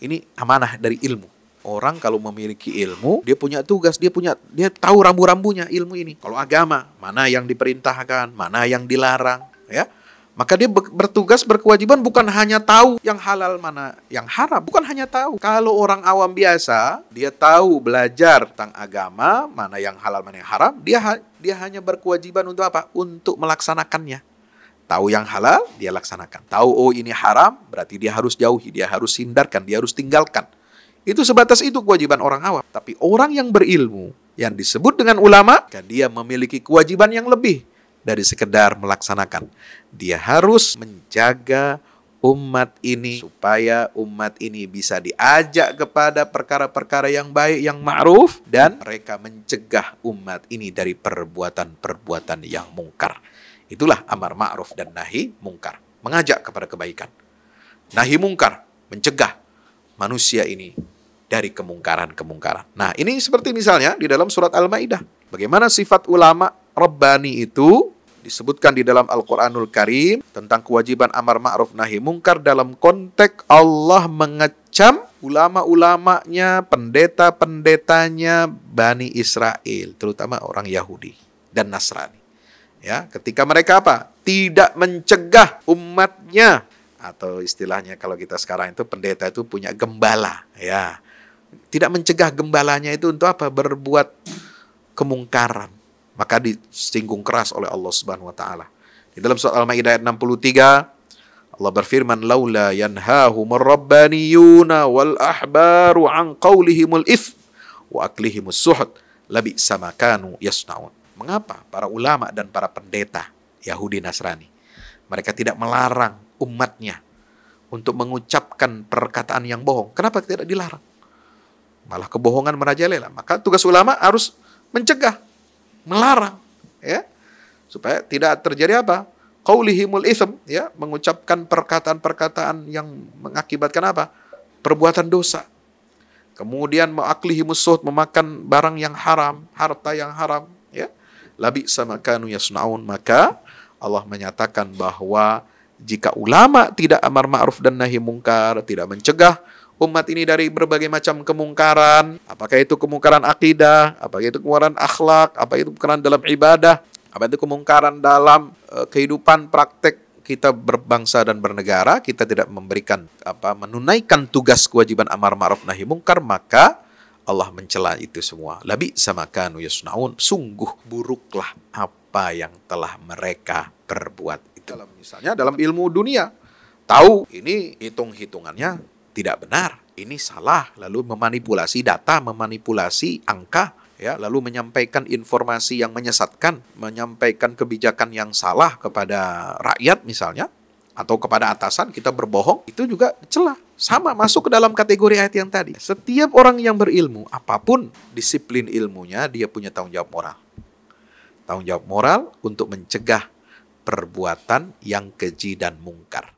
Ini amanah dari ilmu. Orang kalau memiliki ilmu, dia punya tugas, dia tahu rambu-rambunya ilmu ini. Kalau agama, mana yang diperintahkan, mana yang dilarang, ya. Maka dia bertugas, berkewajiban bukan hanya tahu yang halal mana yang haram, bukan hanya tahu. Kalau orang awam biasa, dia tahu belajar tentang agama, mana yang halal, mana yang haram, dia hanya berkewajiban untuk apa? Untuk melaksanakannya. Tahu yang halal, dia laksanakan. Tahu, oh ini haram, berarti dia harus jauhi, dia harus hindarkan, dia harus tinggalkan. Itu sebatas itu kewajiban orang awam. Tapi orang yang berilmu, yang disebut dengan ulama, dia memiliki kewajiban yang lebih dari sekedar melaksanakan. Dia harus menjaga umat ini supaya umat ini bisa diajak kepada perkara-perkara yang baik, yang ma'ruf, dan mereka mencegah umat ini dari perbuatan-perbuatan yang mungkar. Itulah amar ma'ruf dan nahi mungkar. Mengajak kepada kebaikan. Nahi mungkar, mencegah manusia ini dari kemungkaran-kemungkaran. Nah, ini seperti misalnya di dalam surat Al-Maidah. Bagaimana sifat ulama Rabbani itu disebutkan di dalam Al-Quranul Karim tentang kewajiban amar ma'ruf nahi mungkar dalam konteks Allah mengecam ulama-ulamanya, pendeta-pendetanya Bani Israel, terutama orang Yahudi dan Nasrani. Ya, ketika mereka apa? Tidak mencegah umatnya, atau istilahnya kalau kita sekarang itu pendeta itu punya gembala, ya. Tidak mencegah gembalanya itu untuk apa? Berbuat kemungkaran. Maka disinggung keras oleh Allah Subhanahu wa taala. Di dalam surat Al-Maidah ayat 63, Allah berfirman, "Laula yanhahumur rabbaniyuna wal ahbaru an qaulihimul its wa aklihimus suhud labi'sa ma kanu yasnaun." Mengapa para ulama dan para pendeta Yahudi Nasrani mereka tidak melarang umatnya untuk mengucapkan perkataan yang bohong? Kenapa tidak dilarang? Malah kebohongan merajalela. Maka tugas ulama harus mencegah, melarang, ya, supaya tidak terjadi apa? Qaulihimul itsm, ya, mengucapkan perkataan-perkataan yang mengakibatkan apa? Perbuatan dosa. Kemudian ma'aklihimus suhud, memakan barang yang haram, harta yang haram, ya. Labi'sa ma kanu yasnaun. Maka Allah menyatakan bahwa jika ulama tidak amar ma'ruf dan nahi mungkar, tidak mencegah umat ini dari berbagai macam kemungkaran, apakah itu kemungkaran akidah, apakah itu kemungkaran akhlak, apa itu kemungkaran dalam ibadah, apa itu kemungkaran dalam kehidupan praktek kita berbangsa dan bernegara, kita tidak memberikan menunaikan tugas kewajiban amar ma'ruf nahi mungkar, maka Allah mencela itu semua. Labi'sa ma kanu yasnaun, sungguh buruklah apa yang telah mereka perbuat. Itu misalnya dalam ilmu dunia, tahu ini hitung-hitungannya tidak benar, ini salah, lalu memanipulasi data, memanipulasi angka, ya, lalu menyampaikan informasi yang menyesatkan, menyampaikan kebijakan yang salah kepada rakyat misalnya, atau kepada atasan, kita berbohong, itu juga celah. Sama, masuk ke dalam kategori ayat yang tadi. Setiap orang yang berilmu, apapun disiplin ilmunya, dia punya tanggung jawab moral. Tanggung jawab moral untuk mencegah perbuatan yang keji dan mungkar.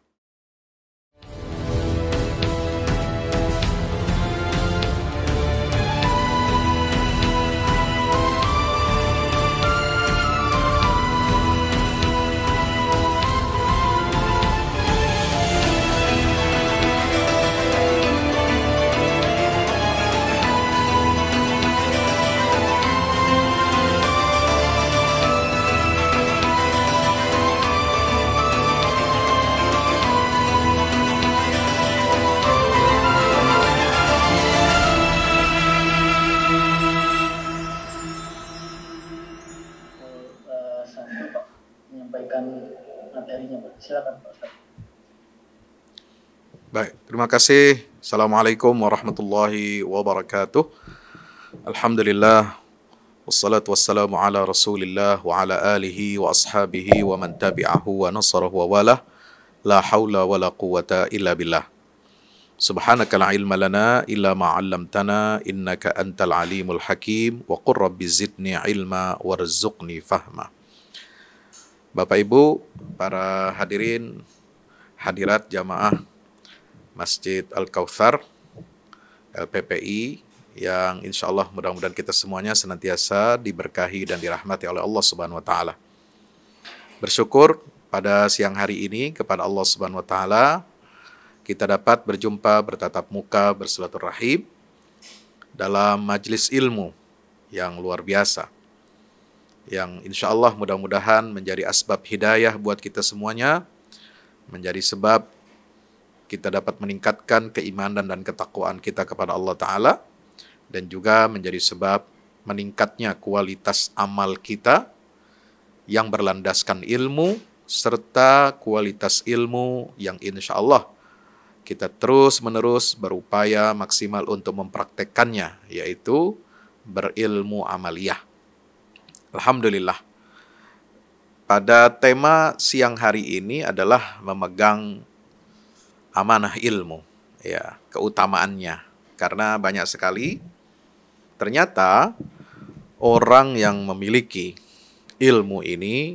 Silakan Pak Ustaz. Baik, terima kasih. Assalamualaikum warahmatullahi wabarakatuh. Alhamdulillah, wassalatu wassalamu ala rasulillah wa ala alihi wa ashabihi wa man tabi'ahu wa nasarahu wa walah. La hawla wa la quwata illa billah. Subhanaka la ilma lana illa ma 'allamtana innaka antal alimul hakim wa qur rabbi zidni ilma warzuqni fahma. Bapak Ibu, para hadirin, hadirat jamaah Masjid Al-Kautsar LPPI yang insya Allah mudah-mudahan kita semuanya senantiasa diberkahi dan dirahmati oleh Allah Subhanahu wa taala. Bersyukur pada siang hari ini kepada Allah Subhanahu wa taala kita dapat berjumpa, bertatap muka, bersilaturahim dalam majelis ilmu yang luar biasa, yang insya Allah mudah-mudahan menjadi asbab hidayah buat kita semuanya, menjadi sebab kita dapat meningkatkan keimanan dan ketakwaan kita kepada Allah Ta'ala, dan juga menjadi sebab meningkatnya kualitas amal kita yang berlandaskan ilmu, serta kualitas ilmu yang insya Allah kita terus-menerus berupaya maksimal untuk mempraktekkannya, yaitu berilmu amaliyah. Alhamdulillah. Pada tema siang hari ini adalah memegang amanah ilmu, ya, keutamaannya. Karena banyak sekali ternyata orang yang memiliki ilmu ini,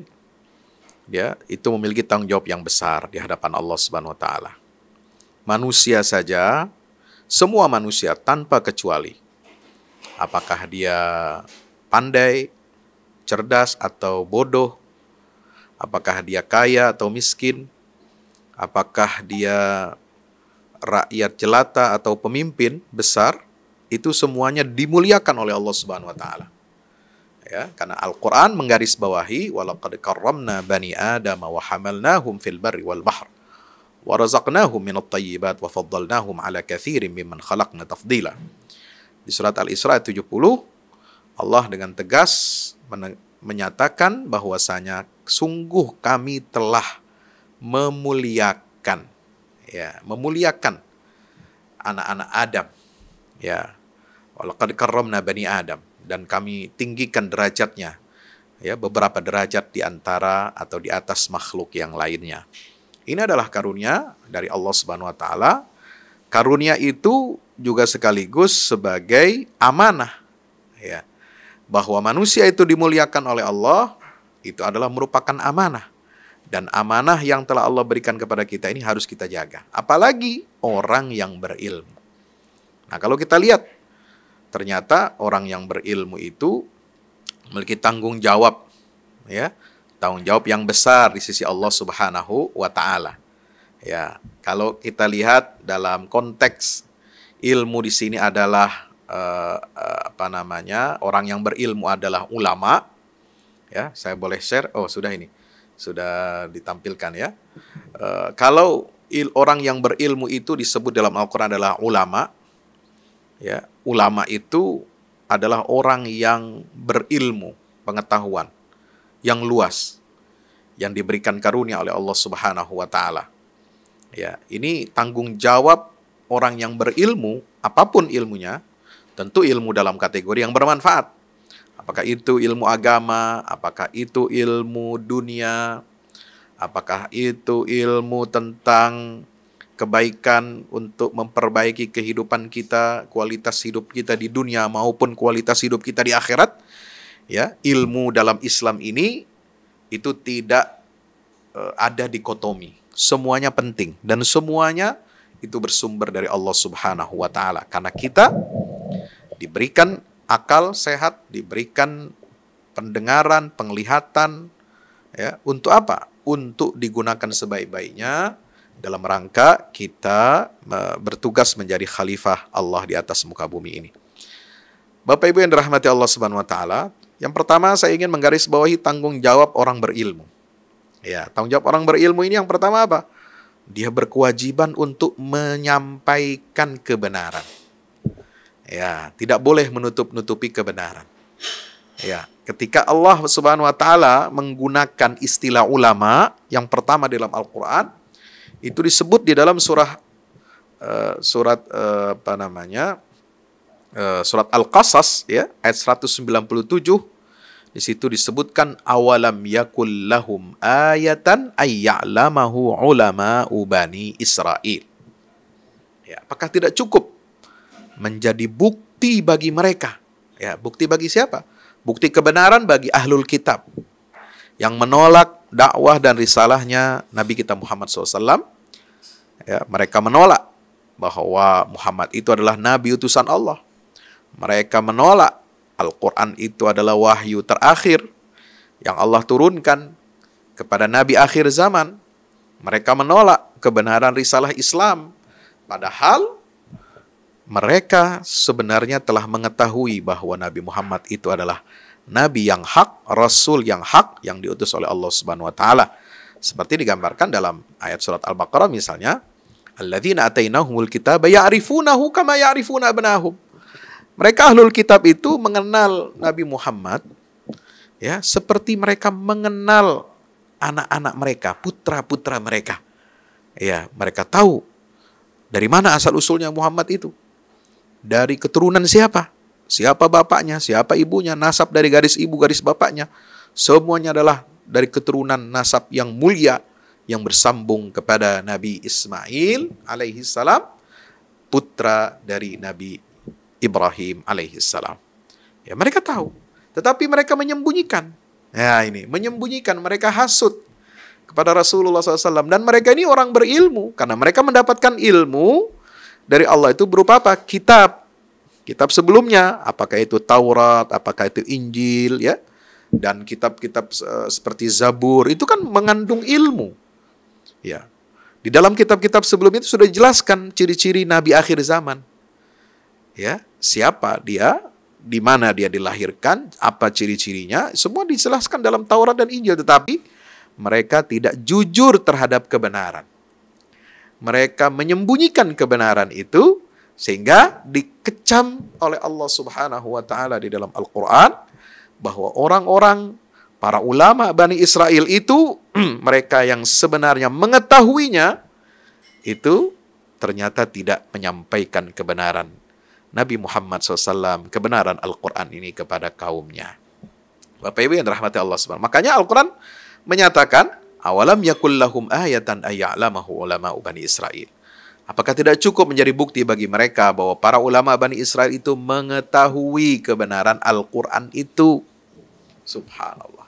ya, itu memiliki tanggung jawab yang besar di hadapan Allah Subhanahu wa taala. Manusia saja, semua manusia tanpa kecuali, apakah dia pandai, cerdas atau bodoh, apakah dia kaya atau miskin, apakah dia rakyat jelata atau pemimpin besar, itu semuanya dimuliakan oleh Allah Subhanahu wa taala. Ya, karena Al-Qur'an menggarisbawahi walaqad karramna bani Adam wa hamalnahum fil barri wal bahr wa razaqnahum minat thayyibat wa faddalnahum ala katsirin mimman khalaqna tafdila. Di surat Al-Isra 70, Allah dengan tegas menyatakan bahwasanya sungguh kami telah memuliakan, ya, memuliakan anak-anak Adam, ya, walaqad karramna bani Adam, dan kami tinggikan derajatnya, ya, beberapa derajat di antara atau di atas makhluk yang lainnya. Ini adalah karunia dari Allah Subhanahu wa taala. Karunia itu juga sekaligus sebagai amanah, ya, bahwa manusia itu dimuliakan oleh Allah, itu adalah merupakan amanah. Dan amanah yang telah Allah berikan kepada kita ini harus kita jaga. Apalagi orang yang berilmu. Nah, kalau kita lihat, ternyata orang yang berilmu itu memiliki tanggung jawab, ya, tanggung jawab yang besar di sisi Allah Subhanahu wa taala. Ya, kalau kita lihat dalam konteks ilmu di sini adalah orang yang berilmu adalah ulama. Ya, saya boleh share. Oh, sudah ini. Sudah ditampilkan, ya. Kalau orang yang berilmu itu disebut dalam Al-Qur'an adalah ulama, ya. Ulama itu adalah orang yang berilmu, pengetahuan yang luas, yang diberikan karunia oleh Allah Subhanahu wa taala. Ya, ini tanggung jawab orang yang berilmu, apapun ilmunya, tentu ilmu dalam kategori yang bermanfaat. Apakah itu ilmu agama, apakah itu ilmu dunia, apakah itu ilmu tentang kebaikan untuk memperbaiki kehidupan kita, kualitas hidup kita di dunia maupun kualitas hidup kita di akhirat. Ya, ilmu dalam Islam ini itu tidak ada dikotomi. Semuanya penting dan semuanya itu bersumber dari Allah Subhanahu wa taala. Karena kita diberikan akal sehat, diberikan pendengaran, penglihatan, ya, untuk apa? Untuk digunakan sebaik-baiknya dalam rangka kita bertugas menjadi khalifah Allah di atas muka bumi ini. Bapak Ibu yang dirahmati Allah Subhanahu wa taala, yang pertama saya ingin menggarisbawahi tanggung jawab orang berilmu. Ya, tanggung jawab orang berilmu ini yang pertama apa? Dia berkewajiban untuk menyampaikan kebenaran. Ya, tidak boleh menutup-nutupi kebenaran. Ya, ketika Allah Subhanahu wa taala menggunakan istilah ulama yang pertama dalam Al-Qur'an, itu disebut di dalam surat Al-Qasas, ya, ayat 197. Di situ disebutkan awalam yakul lahum ayatan ay ya'lamahu ulama'u bani Israil. Ya, apakah tidak cukup menjadi bukti bagi mereka? Ya, bukti bagi siapa? Bukti kebenaran bagi ahlul kitab yang menolak dakwah dan risalahnya Nabi kita Muhammad SAW. Ya, mereka menolak bahwa Muhammad itu adalah Nabi utusan Allah. Mereka menolak Al-Quran itu adalah wahyu terakhir yang Allah turunkan kepada Nabi akhir zaman. Mereka menolak kebenaran risalah Islam Padahal mereka sebenarnya telah mengetahui bahwa Nabi Muhammad itu adalah Nabi yang hak, Rasul yang hak, yang diutus oleh Allah Subhanahu wa Ta'ala. Seperti digambarkan dalam ayat surat Al-Baqarah misalnya, alladzina atainahumul kitaba ya'rifunahu kama ya'rifuna abnahum. Mereka ahlul kitab itu mengenal Nabi Muhammad ya seperti mereka mengenal anak-anak mereka, putra-putra mereka. Ya, mereka tahu dari mana asal usulnya Muhammad itu. Dari keturunan siapa? Siapa bapaknya, siapa ibunya, nasab dari garis ibu, garis bapaknya. Semuanya adalah dari keturunan nasab yang mulia yang bersambung kepada Nabi Ismail alaihi salam, putra dari Nabi Ibrahim alaihi salam. Ya, mereka tahu, tetapi mereka menyembunyikan. Ya, ini menyembunyikan, mereka hasut kepada Rasulullah SAW. Dan mereka ini orang berilmu, karena mereka mendapatkan ilmu dari Allah itu berupa apa? Kitab. Kitab sebelumnya, apakah itu Taurat, apakah itu Injil, ya. Dan kitab-kitab seperti Zabur, itu kan mengandung ilmu. Ya. Di dalam kitab-kitab sebelum itu sudah dijelaskan ciri-ciri Nabi akhir zaman. Ya, siapa dia, di mana dia dilahirkan, apa ciri-cirinya, semua dijelaskan dalam Taurat dan Injil. Tetapi mereka tidak jujur terhadap kebenaran. Mereka menyembunyikan kebenaran itu sehingga dikecam oleh Allah Subhanahu wa Ta'ala di dalam Al-Quran bahwa orang-orang para ulama Bani Israel itu mereka yang sebenarnya mengetahuinya itu ternyata tidak menyampaikan kebenaran Nabi Muhammad SAW, kebenaran Al-Quran ini kepada kaumnya. Bapak Ibu yang dirahmati Allah Subhanahu. Makanya Al-Quran menyatakan awalam yakul lahum ayatan ayya'lamahu ulama'u Bani Israel. Apakah tidak cukup menjadi bukti bagi mereka bahwa para ulama Bani Israel itu mengetahui kebenaran Al-Quran itu? Subhanallah.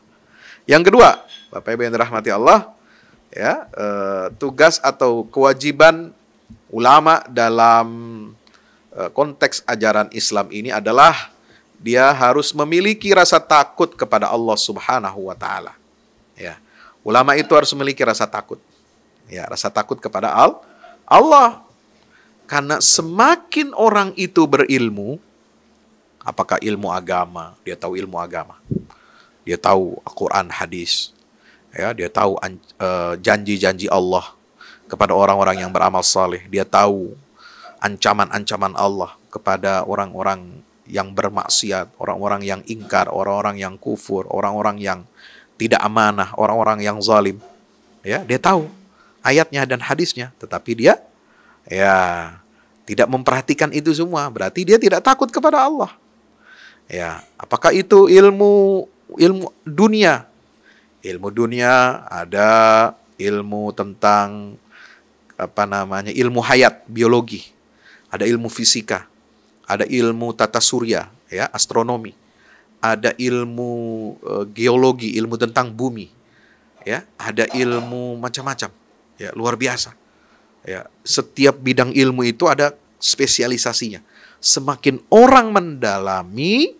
Yang kedua, Bapak Ibu yang dirahmati Allah, ya, tugas atau kewajiban ulama dalam konteks ajaran Islam ini adalah dia harus memiliki rasa takut kepada Allah Subhanahu wa Ta'ala. Ya. Ulama itu harus memiliki rasa takut. Ya, rasa takut kepada Allah. Karena semakin orang itu berilmu, apakah ilmu agama, dia tahu ilmu agama. Dia tahu Al-Quran, hadis. Ya, dia tahu janji-janji Allah kepada orang-orang yang beramal saleh. Dia tahu ancaman-ancaman Allah kepada orang-orang yang bermaksiat, orang-orang yang ingkar, orang-orang yang kufur, orang-orang yang tidak amanah, orang-orang yang zalim. Ya, dia tahu ayatnya dan hadisnya, tetapi dia ya tidak memperhatikan itu semua. Berarti dia tidak takut kepada Allah. Ya, apakah itu ilmu dunia? Ilmu dunia ada ilmu tentang ilmu hayat, biologi. Ada ilmu fisika, ada ilmu tata surya, ya, astronomi, ada ilmu geologi, ilmu tentang bumi, ya, ada ilmu macam-macam, ya, luar biasa. Ya, setiap bidang ilmu itu ada spesialisasinya. Semakin orang mendalami,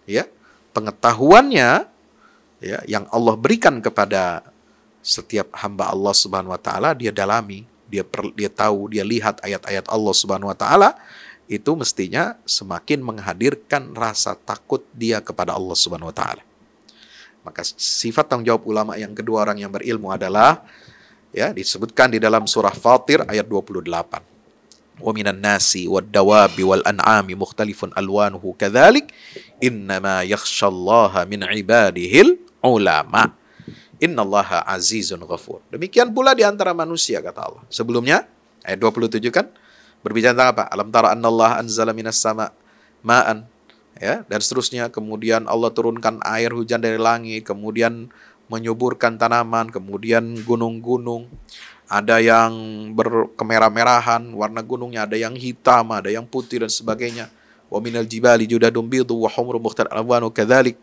ya, pengetahuannya, ya, yang Allah berikan kepada setiap hamba Allah Subhanahu wa Ta'ala, dia dalami. Dia tahu, dia lihat ayat-ayat Allah Subhanahu wa Ta'ala, itu mestinya semakin menghadirkan rasa takut dia kepada Allah Subhanahu wa Ta'ala. Maka sifat tanggung jawab ulama yang kedua orang yang berilmu adalah, ya, disebutkan di dalam surah Fatir ayat 28. Wa minan nasi wad dawabi wal an'ami mukhtalifun alwanuhu kadzalik innama yakhsyallaha min ibadihil ulama. Innallaha azizun ghafur. Demikian pula di antara manusia, kata Allah. Sebelumnya, ayat 27 kan, berbicara tentang apa? Alam tara annallaha anzala minas sama ma'an. Ya, dan seterusnya. Kemudian Allah turunkan air hujan dari langit. Kemudian menyuburkan tanaman. Kemudian gunung-gunung. Ada yang berkemerah-merahan, warna gunungnya. Ada yang hitam, ada yang putih, dan sebagainya. Wa minal jibali judadun bidu wa humru mukhtar alwanu kadzalik.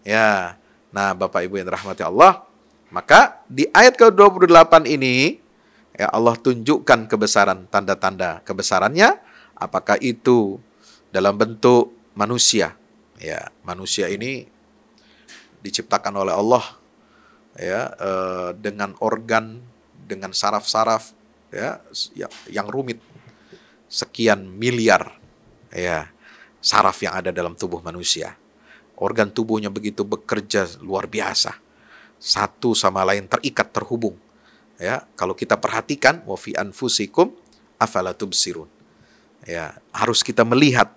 Ya, nah Bapak Ibu yang dirahmati Allah, maka di ayat ke-28 ini, ya, Allah tunjukkan kebesaran, tanda-tanda kebesarannya. Apakah itu dalam bentuk manusia? Ya, manusia ini diciptakan oleh Allah, ya, dengan organ, dengan saraf-saraf, ya, yang rumit. sekian miliar ya saraf yang ada dalam tubuh manusia. Organ tubuhnya begitu bekerja luar biasa. Satu sama lain terikat, terhubung. Ya, kalau kita perhatikan, wa fi anfusikum afala tubsirun. Ya, harus kita melihat,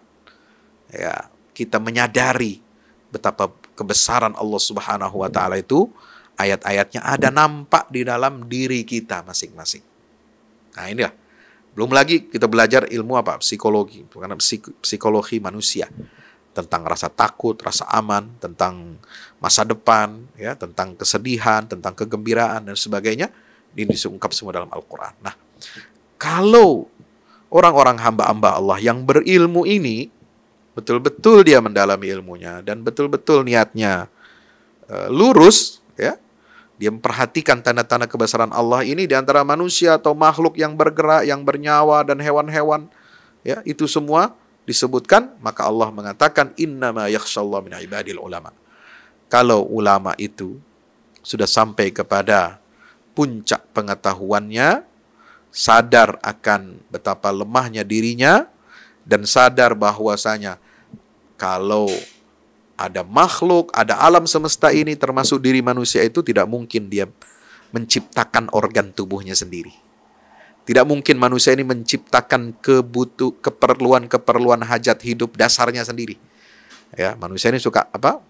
ya, kita menyadari betapa kebesaran Allah Subhanahu wa taala itu, ayat-ayatnya ada nampak di dalam diri kita masing-masing. Nah, inilah. Belum lagi kita belajar ilmu apa? Psikologi, karena psikologi manusia. Tentang rasa takut, rasa aman, tentang masa depan, ya, tentang kesedihan, tentang kegembiraan dan sebagainya. Ini diungkap semua dalam Al-Quran. Nah, kalau orang-orang hamba-hamba Allah yang berilmu ini, betul-betul dia mendalami ilmunya dan betul-betul niatnya lurus, ya, dia memperhatikan tanda-tanda kebesaran Allah ini di antara manusia atau makhluk yang bergerak, yang bernyawa dan hewan-hewan, ya, itu semua disebutkan, maka Allah mengatakan innama yakhshallahu min ibadil ulama. Kalau ulama itu sudah sampai kepada puncak pengetahuannya, sadar akan betapa lemahnya dirinya dan sadar bahwasanya kalau ada makhluk, ada alam semesta ini termasuk diri manusia itu tidak mungkin dia menciptakan organ tubuhnya sendiri. Tidak mungkin manusia ini menciptakan keperluan hajat hidup dasarnya sendiri. Ya, manusia ini suka apa?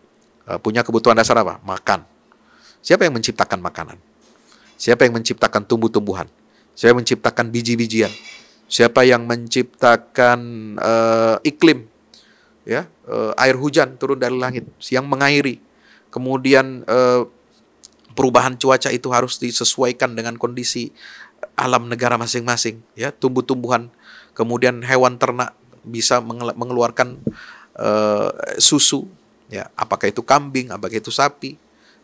Punya kebutuhan dasar apa? Makan. Siapa yang menciptakan makanan? Siapa yang menciptakan tumbuh-tumbuhan? Siapa yang menciptakan biji-bijian? Siapa yang menciptakan iklim? Ya, air hujan turun dari langit yang mengairi. Kemudian perubahan cuaca itu harus disesuaikan dengan kondisi alam negara masing-masing, ya, tumbuh-tumbuhan, kemudian hewan ternak bisa mengeluarkan susu, ya, apakah itu kambing, apakah itu sapi,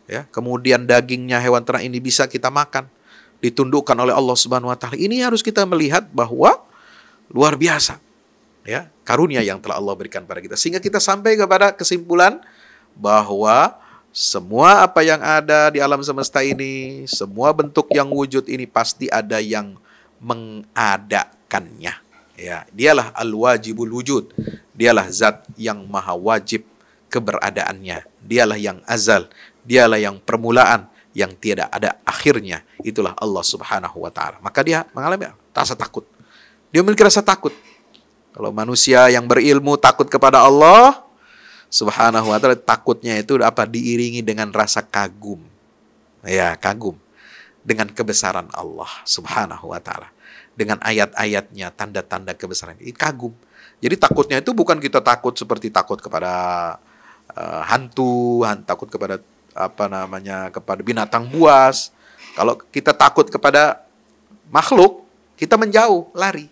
ya, kemudian dagingnya hewan ternak ini bisa kita makan, ditundukkan oleh Allah Subhanahu wa taala. Ini harus kita melihat bahwa luar biasa, ya, karunia yang telah Allah berikan pada kita, sehingga kita sampai kepada kesimpulan bahwa semua apa yang ada di alam semesta ini, semua bentuk yang wujud ini pasti ada yang mengadakannya. Ya, dialah al-wajibul wujud. Dialah zat yang maha wajib keberadaannya. Dialah yang azal. Dialah yang permulaan, yang tiada ada akhirnya. Itulah Allah Subhanahu wa taala. Maka dia mengalami rasa takut. Dia memiliki rasa takut. Kalau manusia yang berilmu takut kepada Allah Subhanahu wa ta'ala, takutnya itu apa? Diiringi dengan rasa kagum. Ya, kagum dengan kebesaran Allah Subhanahu wa ta'ala. Dengan ayat-ayatnya, tanda-tanda kebesaran. Kagum. Jadi takutnya itu bukan kita takut seperti takut kepada hantu, takut kepada kepada binatang buas. Kalau kita takut kepada makhluk, kita menjauh, lari.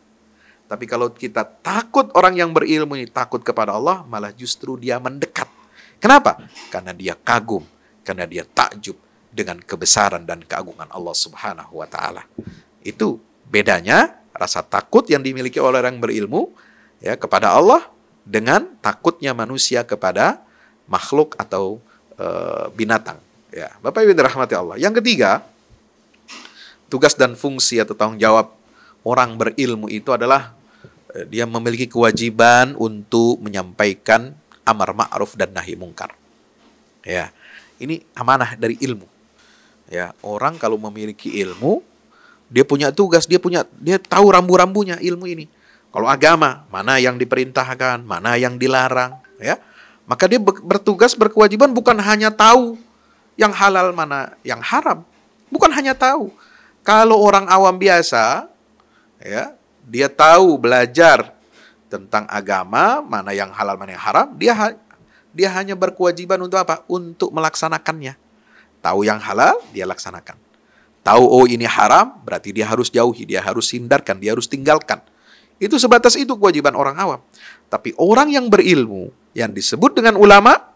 Tapi kalau kita takut, orang yang berilmu ini takut kepada Allah, malah justru dia mendekat. Kenapa? Karena dia kagum, karena dia takjub dengan kebesaran dan keagungan Allah Subhanahu wa taala. Itu bedanya rasa takut yang dimiliki oleh orang berilmu, ya, kepada Allah dengan takutnya manusia kepada makhluk atau binatang. Ya, Bapak Ibu dirahmati Allah. Yang ketiga, tugas dan fungsi atau tanggung jawab orang berilmu itu adalah dia memiliki kewajiban untuk menyampaikan amar ma'ruf dan nahi mungkar. Ya, ini amanah dari ilmu. Ya, orang kalau memiliki ilmu, dia punya tugas, dia tahu rambu-rambunya ilmu ini. Kalau agama, mana yang diperintahkan, mana yang dilarang, ya. Maka dia berkewajiban bukan hanya tahu yang halal mana yang haram. Bukan hanya tahu. Kalau orang awam biasa, ya, dia tahu belajar tentang agama, mana yang halal, mana yang haram, dia hanya berkewajiban untuk apa? Untuk melaksanakannya. Tahu yang halal, dia laksanakan. Tahu, oh ini haram, berarti dia harus jauhi, dia harus hindarkan, dia harus tinggalkan. Itu sebatas itu kewajiban orang awam. Tapi orang yang berilmu, yang disebut dengan ulama,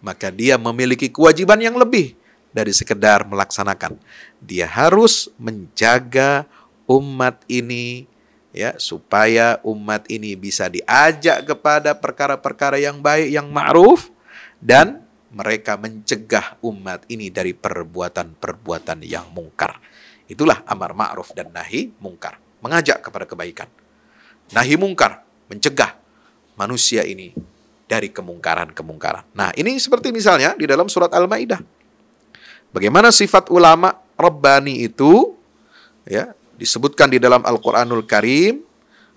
maka dia memiliki kewajiban yang lebih dari sekedar melaksanakan. Dia harus menjaga umat ini, ya, supaya umat ini bisa diajak kepada perkara-perkara yang baik, yang ma'ruf, dan mereka mencegah umat ini dari perbuatan-perbuatan yang mungkar. Itulah amar ma'ruf dan nahi mungkar, mengajak kepada kebaikan. nahi mungkar, mencegah manusia ini dari kemungkaran-kemungkaran. Nah, ini seperti misalnya di dalam surat Al-Maidah. Bagaimana sifat ulama Rabbani itu ya disebutkan di dalam Al-Qur'anul Karim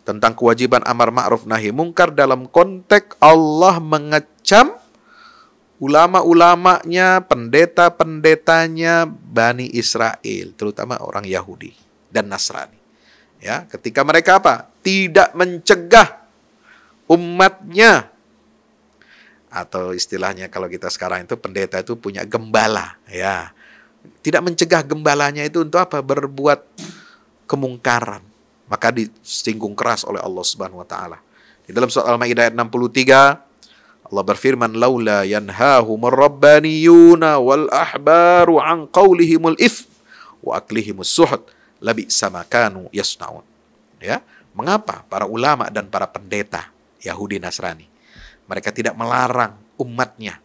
tentang kewajiban amar ma'ruf nahi mungkar dalam konteks Allah mengecam ulama-ulamanya, pendeta-pendetanya Bani Israel, terutama orang Yahudi dan Nasrani. Ya, ketika mereka apa? Tidak mencegah umatnya, atau istilahnya kalau kita sekarang itu pendeta itu punya gembala, ya. Tidak mencegah gembalanya itu untuk apa? Berbuat kemungkaran. Maka disinggung keras oleh Allah Subhanahu wa taala. Di dalam surat Al-Maidah ayat 63 Allah berfirman, laula yanhahumur rabbaniyuna wal ahbaru an qaulihimul its wa aklihimus suhud labi'sa ma kanu yasnaun. Ya, mengapa para ulama dan para pendeta Yahudi Nasrani mereka tidak melarang umatnya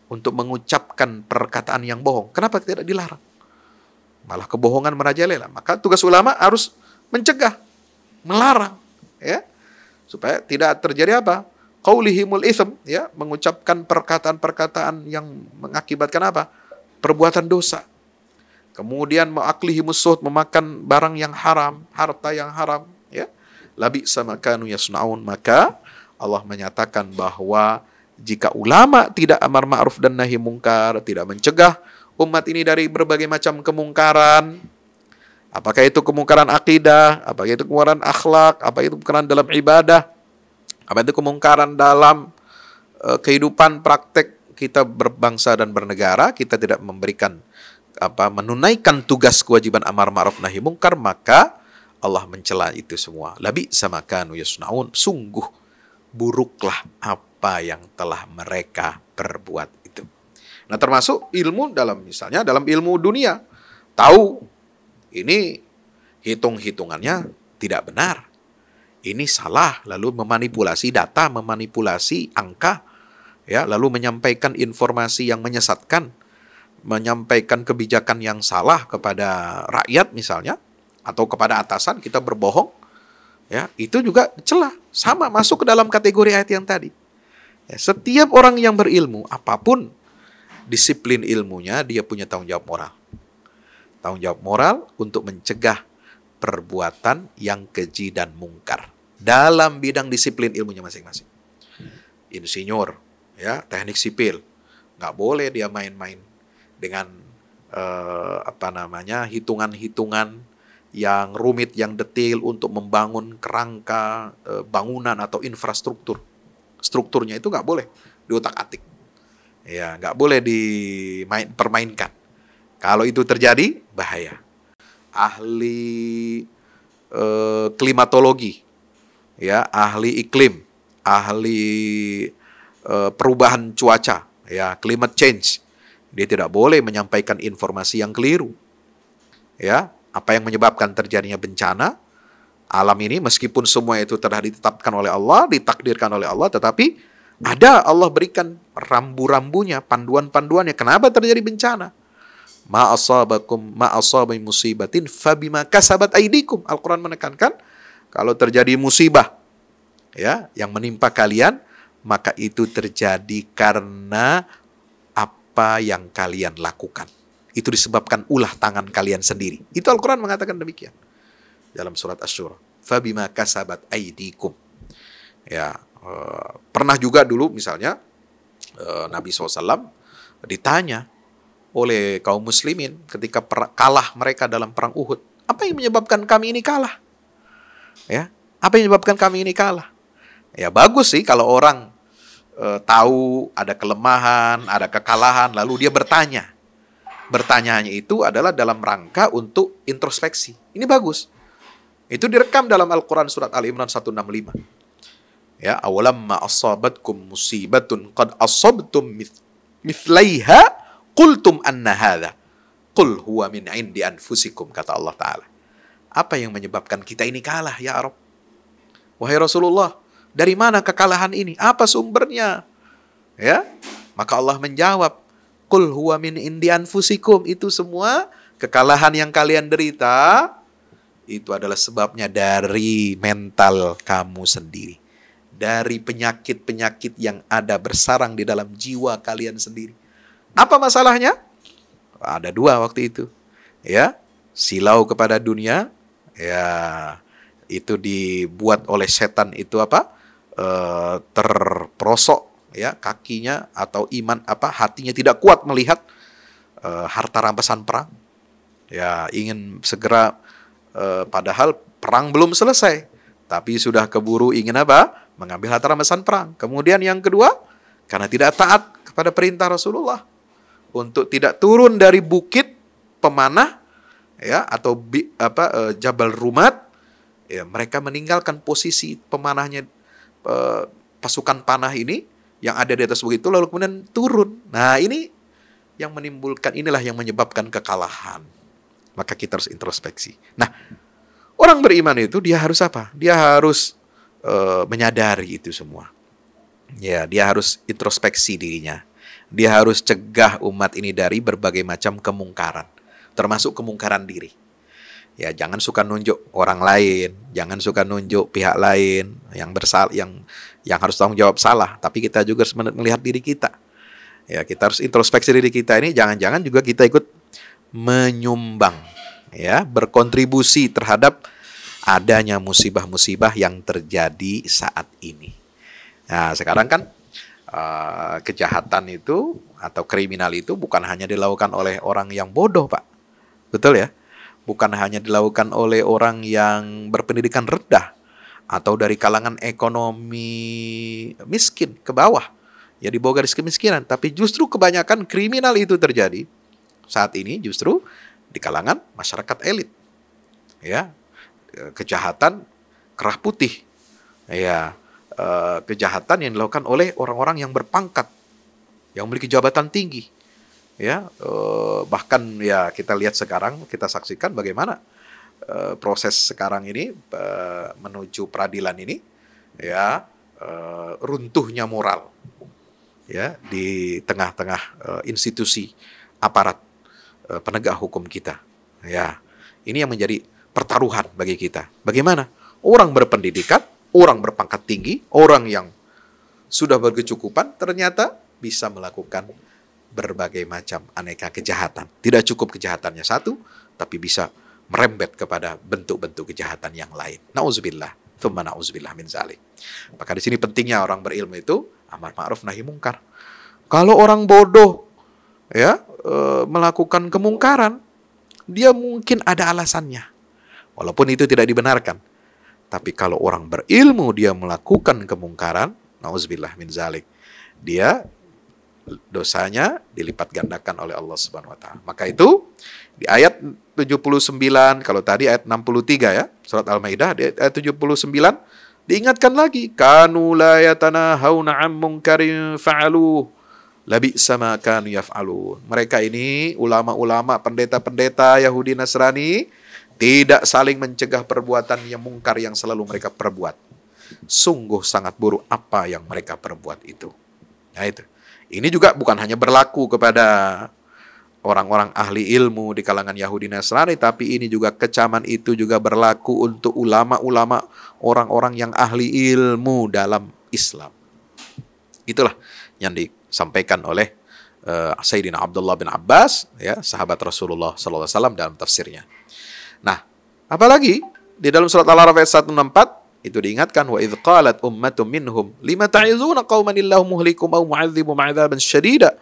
untuk mengucapkan perkataan yang bohong? Kenapa tidak dilarang? Malah kebohongan merajalela. Maka tugas ulama harus mencegah, melarang, ya, supaya tidak terjadi apa? Qaulihimul itsm, ya, mengucapkan perkataan-perkataan yang mengakibatkan apa? Perbuatan dosa. Kemudian ma'aklihimus suhud, memakan barang yang haram, harta yang haram, ya. Labi'sa ma kanu yasnaun. Maka Allah menyatakan bahwa jika ulama tidak amar ma'ruf dan nahi mungkar, tidak mencegah umat ini dari berbagai macam kemungkaran, apakah itu kemungkaran akidah, apakah itu kemungkaran akhlak, apakah itu kemungkaran dalam ibadah, apa itu kemungkaran dalam kehidupan praktek kita berbangsa dan bernegara, kita tidak memberikan menunaikan tugas kewajiban amar ma'ruf nahi mungkar, maka Allah mencela itu semua. Labi sama kanu yasnaun, sungguh buruklah apa yang telah mereka perbuat itu. Nah, termasuk ilmu dalam misalnya dalam ilmu dunia, tahu ini hitung-hitungannya tidak benar. Ini salah, lalu memanipulasi data, memanipulasi angka, ya, lalu menyampaikan informasi yang menyesatkan, menyampaikan kebijakan yang salah kepada rakyat misalnya, atau kepada atasan, kita berbohong, ya, itu juga celah, sama masuk ke dalam kategori ayat yang tadi. Ya, setiap orang yang berilmu, apapun disiplin ilmunya, dia punya tanggung jawab moral. Tanggung jawab moral untuk mencegah perbuatan yang keji dan mungkar dalam bidang disiplin ilmunya masing-masing. Insinyur, ya, teknik sipil, nggak boleh dia main-main dengan hitungan-hitungan yang rumit, yang detail untuk membangun kerangka bangunan atau infrastruktur. Strukturnya itu nggak boleh diotak-atik, ya, nggak boleh dipermainkan. Kalau itu terjadi, bahaya. Ahli klimatologi, ya, ahli iklim, ahli perubahan cuaca, ya, climate change, dia tidak boleh menyampaikan informasi yang keliru. Ya, apa yang menyebabkan terjadinya bencana alam ini, meskipun semua itu telah ditetapkan oleh Allah, ditakdirkan oleh Allah, tetapi ada Allah berikan rambu-rambunya, panduan-panduannya. Kenapa terjadi bencana? Ma asabai musibatin fabima kasabat aidikum. Al-Quran menekankan kalau terjadi musibah, ya, yang menimpa kalian, maka itu terjadi karena apa yang kalian lakukan. Itu disebabkan ulah tangan kalian sendiri. Itu Al-Quran mengatakan demikian dalam surat Asy-Syura. Fabima kasabat aidikum. Ya, pernah juga dulu misalnya Nabi SAW ditanya oleh kaum muslimin ketika kalah mereka dalam perang Uhud. Apa yang menyebabkan kami ini kalah? Ya, apa yang menyebabkan kami ini kalah? Ya, bagus sih kalau orang tahu ada kelemahan, ada kekalahan, lalu dia bertanya. Bertanyanya itu adalah dalam rangka untuk introspeksi. Ini bagus. Itu direkam dalam Al-Quran surat Al-Imran 165. Ya, awalamma asabatkum musibatun qad asabtum mithlaiha qultum anna hadha qul huwa min indi anfusikum, kata Allah Ta'ala. Apa yang menyebabkan kita ini kalah, ya Arab? Wahai Rasulullah, dari mana kekalahan ini? Apa sumbernya? Ya, maka Allah menjawab, qul huwa min indi anfusikum. Itu semua kekalahan yang kalian derita, itu adalah sebabnya dari mental kamu sendiri. Dari penyakit-penyakit yang ada bersarang di dalam jiwa kalian sendiri. Apa masalahnya? Ada dua waktu itu. Ya, silau kepada dunia, ya itu dibuat oleh setan itu apa? Terperosok ya kakinya atau hatinya tidak kuat melihat harta rampasan perang. Ya, ingin segera padahal perang belum selesai, tapi sudah keburu ingin apa? Mengambil harta rampasan perang. Kemudian yang kedua, karena tidak taat kepada perintah Rasulullah untuk tidak turun dari bukit pemanah ya atau Jabal Rumat, ya mereka meninggalkan posisi pemanahnya pasukan panah ini yang ada di atas bukit itu lalu kemudian turun. Nah, ini yang inilah yang menyebabkan kekalahan. Maka kita harus introspeksi. Nah, orang beriman itu dia harus apa? Dia harus menyadari itu semua. Ya, dia harus introspeksi dirinya. Dia harus cegah umat ini dari berbagai macam kemungkaran, termasuk kemungkaran diri. Ya, jangan suka nunjuk orang lain, jangan suka nunjuk pihak lain yang bersalah, yang harus tanggung jawab salah, tapi kita juga harus melihat diri kita. Ya, kita harus introspeksi diri kita ini, jangan-jangan juga kita ikut menyumbang, ya, berkontribusi terhadap adanya musibah-musibah yang terjadi saat ini. Nah, sekarang kan kejahatan itu atau kriminal itu bukan hanya dilakukan oleh orang yang bodoh, Pak. Betul ya? Bukan hanya dilakukan oleh orang yang berpendidikan rendah atau dari kalangan ekonomi miskin ke bawah. Ya, di bawah garis kemiskinan, tapi justru kebanyakan kriminal itu terjadi saat ini justru di kalangan masyarakat elit. Ya, kejahatan kerah putih. Ya, kejahatan yang dilakukan oleh orang-orang yang berpangkat, yang memiliki jabatan tinggi. Ya, bahkan ya kita lihat sekarang, kita saksikan bagaimana proses sekarang ini menuju peradilan ini, ya, runtuhnya moral, ya, di tengah-tengah institusi aparat penegak hukum kita. Ya, ini yang menjadi pertaruhan bagi kita. Bagaimana orang berpendidikan, orang berpangkat tinggi, orang yang sudah berkecukupan ternyata bisa melakukan berbagai macam aneka kejahatan. Tidak cukup kejahatannya satu, tapi bisa merembet kepada bentuk-bentuk kejahatan yang lain. Nauzubillah, tsumma nauzubillah min zalik. Maka di sini pentingnya orang berilmu itu amar ma'ruf nahi mungkar. Kalau orang bodoh ya melakukan kemungkaran, dia mungkin ada alasannya. Walaupun itu tidak dibenarkan. Tapi kalau orang berilmu dia melakukan kemungkaran, nauzubillah min zalik, dia dosanya dilipat gandakan oleh Allah Subhanahu wa taala. Maka itu di ayat 79, kalau tadi ayat 63 ya, surat Al-Maidah di ayat 79 diingatkan lagi, kanu la yatanahawna 'an munkarin fa'alu labi'sa ma kanu yaf'alun. Mereka ini ulama-ulama, pendeta-pendeta Yahudi Nasrani tidak saling mencegah perbuatan yang mungkar yang selalu mereka perbuat. Sungguh sangat buruk apa yang mereka perbuat itu. Nah itu. Ini juga bukan hanya berlaku kepada orang-orang ahli ilmu di kalangan Yahudi Nasrani, tapi ini juga kecaman itu juga berlaku untuk ulama-ulama, orang-orang yang ahli ilmu dalam Islam. Itulah yang disampaikan oleh Sayyidina Abdullah bin Abbas, ya, sahabat Rasulullah SAW dalam tafsirnya. Nah, apalagi di dalam surat Al-A'raf ayat 164 itu diingatkan, wa idz qalat ummatun minhum lima ta'izuna qauman illahu muhlikum aw mu'adzibum 'adzaban syadida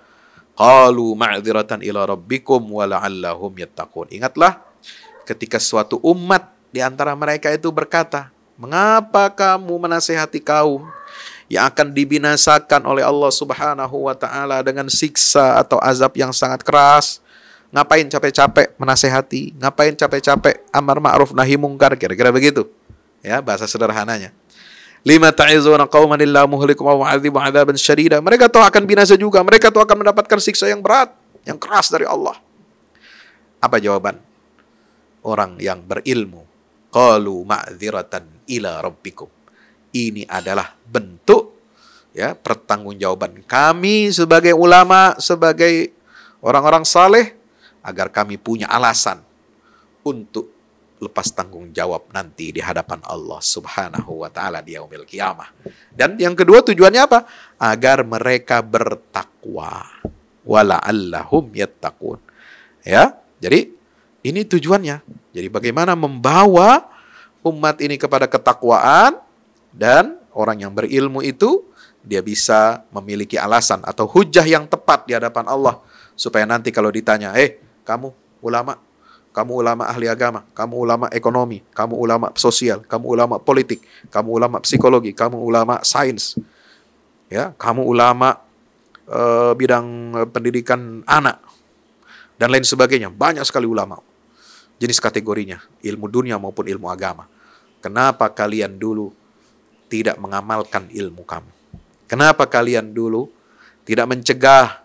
qalu ma'dziratan ila rabbikum wa la'allahum yattaqun. Ingatlah ketika suatu umat di antara mereka itu berkata, mengapa kamu menasihati kaum yang akan dibinasakan oleh Allah Subhanahu wa taala dengan siksa atau azab yang sangat keras? Ngapain capek-capek menasehati? Ngapain capek-capek amar ma'ruf nahi mungkar? Kira-kira begitu. Ya, bahasa sederhananya. Lima ta'izuna qauman illa muhlikum aw mu'adzibum 'adzaban syadida. Mereka tahu akan binasa juga, mereka tahu akan mendapatkan siksa yang berat, yang keras dari Allah. Apa jawaban orang yang berilmu? Qalu ma'dziratan ila rabbikum. Ini adalah bentuk ya pertanggungjawaban kami sebagai ulama, sebagai orang-orang saleh, agar kami punya alasan untuk lepas tanggung jawab nanti di hadapan Allah Subhanahu wa taala di yaumil qiyamah. Dan yang kedua tujuannya apa? Agar mereka bertakwa. Wala'allahum yattaqun. Ya, jadi ini tujuannya. Jadi bagaimana membawa umat ini kepada ketakwaan, dan orang yang berilmu itu dia bisa memiliki alasan atau hujah yang tepat di hadapan Allah, supaya nanti kalau ditanya, kamu ulama ahli agama, kamu ulama ekonomi, kamu ulama sosial, kamu ulama politik, kamu ulama psikologi, kamu ulama sains, ya, kamu ulama bidang pendidikan anak, dan lain sebagainya. Banyak sekali ulama. Jenis kategorinya, ilmu dunia maupun ilmu agama. Kenapa kalian dulu tidak mengamalkan ilmu kamu? Kenapa kalian dulu tidak mencegah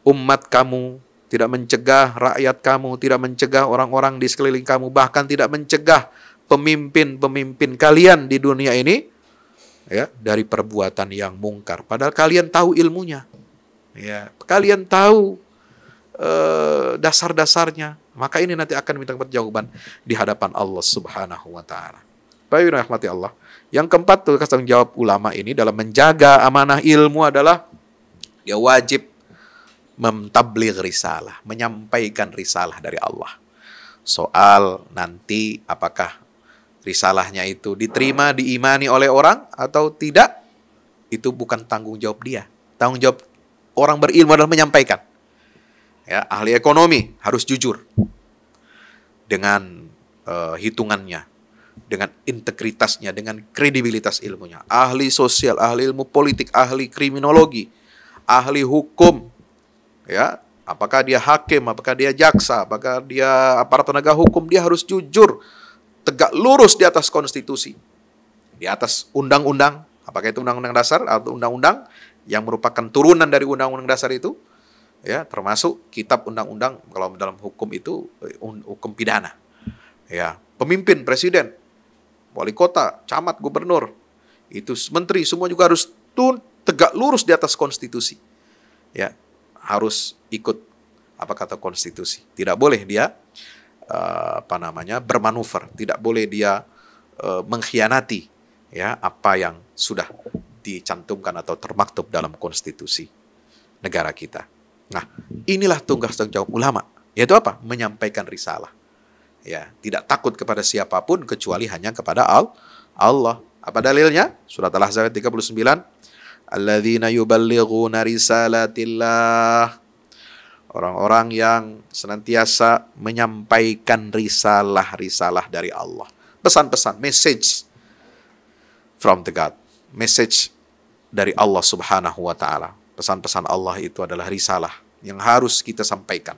umat kamu, tidak mencegah rakyat kamu, tidak mencegah orang-orang di sekeliling kamu, bahkan tidak mencegah pemimpin-pemimpin kalian di dunia ini, ya, dari perbuatan yang mungkar? Padahal kalian tahu ilmunya, ya, kalian tahu dasar-dasarnya. Maka ini nanti akan minta jawaban di hadapan Allah Subhanahu wa taala. Baik, rahmati Allah. Yang keempat, tugas tanggung jawab ulama ini dalam menjaga amanah ilmu adalah dia wajib mentabligh risalah, menyampaikan risalah dari Allah. Soal nanti apakah risalahnya itu diterima, diimani oleh orang atau tidak, itu bukan tanggung jawab dia. Tanggung jawab orang berilmu adalah menyampaikan. Ya, ahli ekonomi harus jujur dengan hitungannya, dengan integritasnya, dengan kredibilitas ilmunya. Ahli sosial, ahli ilmu politik, ahli kriminologi, ahli hukum, ya, apakah dia hakim, apakah dia jaksa, apakah dia aparat penegak hukum, dia harus jujur, tegak lurus di atas konstitusi, di atas undang-undang, apakah itu undang-undang dasar atau undang-undang yang merupakan turunan dari undang-undang dasar itu, ya, termasuk kitab undang-undang. Kalau dalam hukum itu hukum pidana, ya, pemimpin, presiden, wali kota, camat, gubernur, itu menteri, semua juga harus tegak lurus di atas konstitusi, ya, harus ikut apa kata konstitusi. Tidak boleh dia bermanuver, tidak boleh dia mengkhianati, ya, apa yang sudah dicantumkan atau termaktub dalam konstitusi negara kita. Nah, inilah tugas tanggung jawab ulama, yaitu apa? Menyampaikan risalah. Ya, tidak takut kepada siapapun kecuali hanya kepada Allah. Apa dalilnya? Surat Al-Ahzab 39. Alladzina yuballighuna risalatillah. Orang-orang yang senantiasa menyampaikan risalah-risalah dari Allah. Pesan-pesan, message from the God. Message dari Allah Subhanahu wa taala. Pesan-pesan Allah itu adalah risalah yang harus kita sampaikan.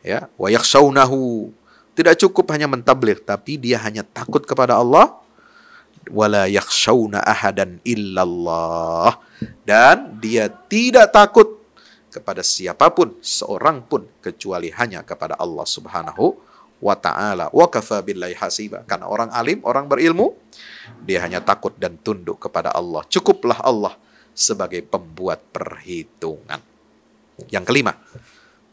Ya, wa yakhshawnahu. Tidak cukup hanya mentabligh, tapi dia hanya takut kepada Allah. Wala yakhshawna ahadan illallah. Dan dia tidak takut kepada siapapun, seorang pun, kecuali hanya kepada Allah Subhanahu wa ta'ala. Wa kafa billahi hasiba. Karena orang alim, orang berilmu, dia hanya takut dan tunduk kepada Allah. Cukuplah Allah sebagai pembuat perhitungan. Yang kelima,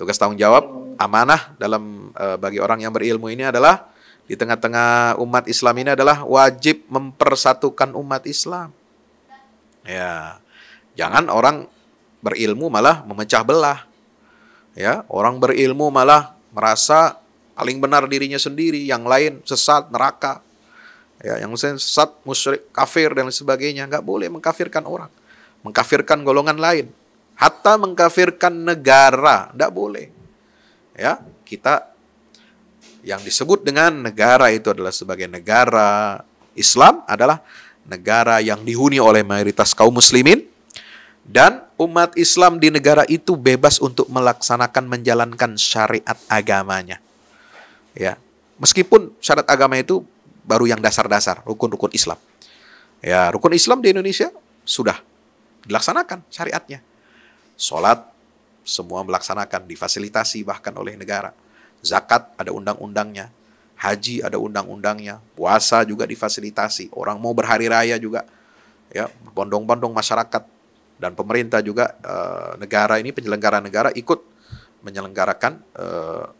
tugas tanggung jawab amanah dalam bagi orang yang berilmu ini adalah di tengah-tengah umat Islam ini adalah wajib mempersatukan umat Islam. Ya, jangan orang berilmu malah memecah belah. Ya, orang berilmu malah merasa paling benar dirinya sendiri, yang lain sesat, neraka. Ya, yang sesat, musyrik, kafir dan sebagainya. Nggak boleh mengkafirkan orang, mengkafirkan golongan lain, hatta mengkafirkan negara, nggak boleh. Ya, kita yang disebut dengan negara itu adalah sebagai negara Islam, adalah negara yang dihuni oleh mayoritas kaum muslimin, dan umat Islam di negara itu bebas untuk melaksanakan, menjalankan syariat agamanya. Ya, meskipun syariat agama itu baru yang dasar-dasar, rukun-rukun Islam. Ya, rukun Islam di Indonesia sudah dilaksanakan syariatnya. Sholat semua melaksanakan, difasilitasi bahkan oleh negara. Zakat ada undang-undangnya, haji ada undang-undangnya, puasa juga difasilitasi. Orang mau berhari raya juga, ya, bondong-bondong masyarakat dan pemerintah juga, negara ini, penyelenggara negara ikut menyelenggarakan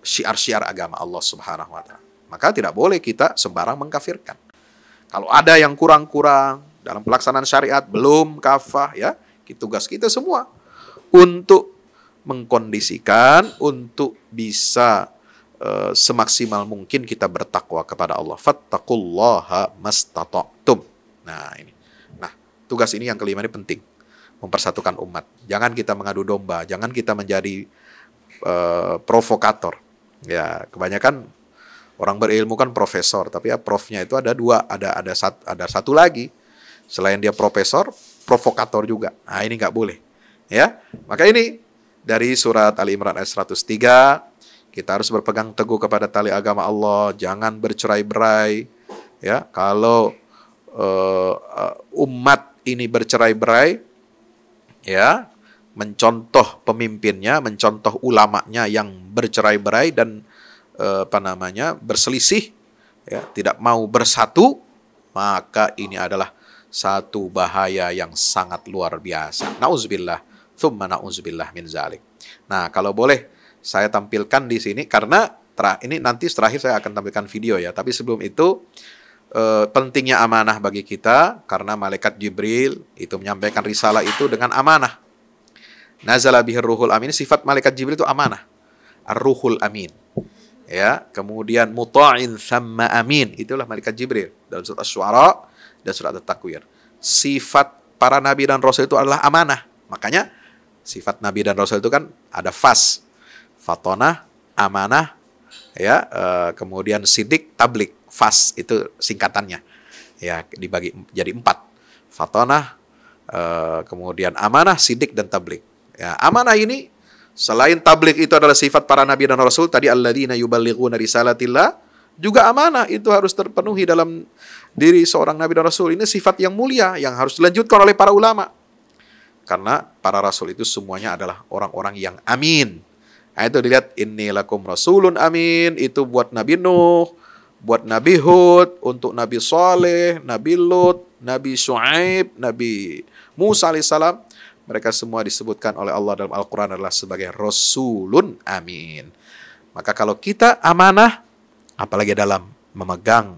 syiar-syiar agama Allah Subhanahu wa taala. Maka tidak boleh kita sembarang mengkafirkan. Kalau ada yang kurang-kurang dalam pelaksanaan syariat, belum kafah, ya, tugas kita semua untuk mengkondisikan, untuk bisa semaksimal mungkin kita bertakwa kepada Allah. Fattaqullaha mastata'tum. Nah, ini. Nah, tugas ini yang kelima ini penting. Mempersatukan umat. Jangan kita mengadu domba, jangan kita menjadi provokator. Ya, kebanyakan orang berilmu kan profesor, tapi ya profnya itu ada dua, ada satu lagi. Selain dia profesor, provokator juga. Nah, ini nggak boleh. Ya, maka ini dari surat Ali Imran ayat 103, kita harus berpegang teguh kepada tali agama Allah, jangan bercerai-berai. Ya, kalau umat ini bercerai-berai, ya, mencontoh pemimpinnya, mencontoh ulamanya yang bercerai-berai dan berselisih, ya, tidak mau bersatu, maka ini adalah satu bahaya yang sangat luar biasa. Nauzubillah, tsumma nauzubillah min zalik. Nah, kalau boleh saya tampilkan di sini, karena ini nanti terakhir saya akan tampilkan video, ya. Tapi sebelum itu, pentingnya amanah bagi kita, karena malaikat Jibril itu menyampaikan risalah itu dengan amanah. Nazala bihir ruhul amin, sifat malaikat Jibril itu amanah. Ar-ruhul amin. Ya, kemudian muta'in thamma amin, itulah malaikat Jibril dalam surat Asy-Syu'ara dan surat At-Takwir. Sifat para nabi dan rasul itu adalah amanah. Makanya sifat nabi dan rasul itu kan ada fatonah, amanah, ya, kemudian sidik, tablik. Fas itu singkatannya, ya, dibagi jadi 4. Fatonah, kemudian amanah, sidik, dan tablik. Ya, amanah ini selain tablik itu adalah sifat para nabi dan rasul, tadi alladzina yuballighuna risalatillah, juga amanah itu harus terpenuhi dalam diri seorang nabi dan rasul. Ini sifat yang mulia yang harus dilanjutkan oleh para ulama. Karena para rasul itu semuanya adalah orang-orang yang amin. Nah, itu dilihat, inni lakum rasulun amin, itu buat Nabi Nuh, buat Nabi Hud, untuk Nabi Saleh, Nabi Lut, Nabi Syuaib, Nabi Musa alaihissalam. Mereka semua disebutkan oleh Allah dalam Al-Quran adalah sebagai rasulun amin. Maka kalau kita amanah, apalagi dalam memegang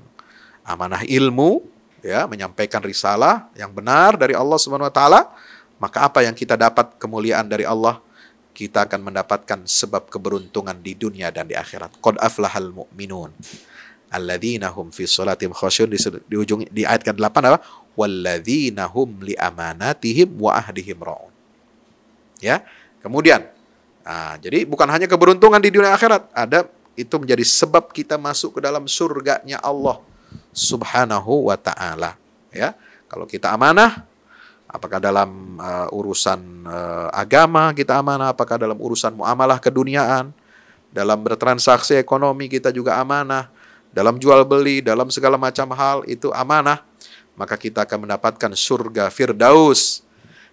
amanah ilmu, ya, menyampaikan risalah yang benar dari Allah Subhanahu wa taala, maka apa yang kita dapat kemuliaan dari Allah, kita akan mendapatkan sebab keberuntungan di dunia dan di akhirat. Qad aflahal mu'minun alladzina hum fi sholatihim khasyun, di ujung di ayat ke-8 apa? Walladzina hum li amanatihim wa ahdihim ra'un. Ya. Kemudian, jadi bukan hanya keberuntungan di dunia akhirat, ada itu menjadi sebab kita masuk ke dalam surganya Allah Subhanahu wa taala, ya. Kalau kita amanah, apakah dalam urusan agama kita amanah, apakah dalam urusan muamalah keduniaan, dalam bertransaksi ekonomi kita juga amanah, dalam jual beli, dalam segala macam hal itu amanah, maka kita akan mendapatkan surga Firdaus,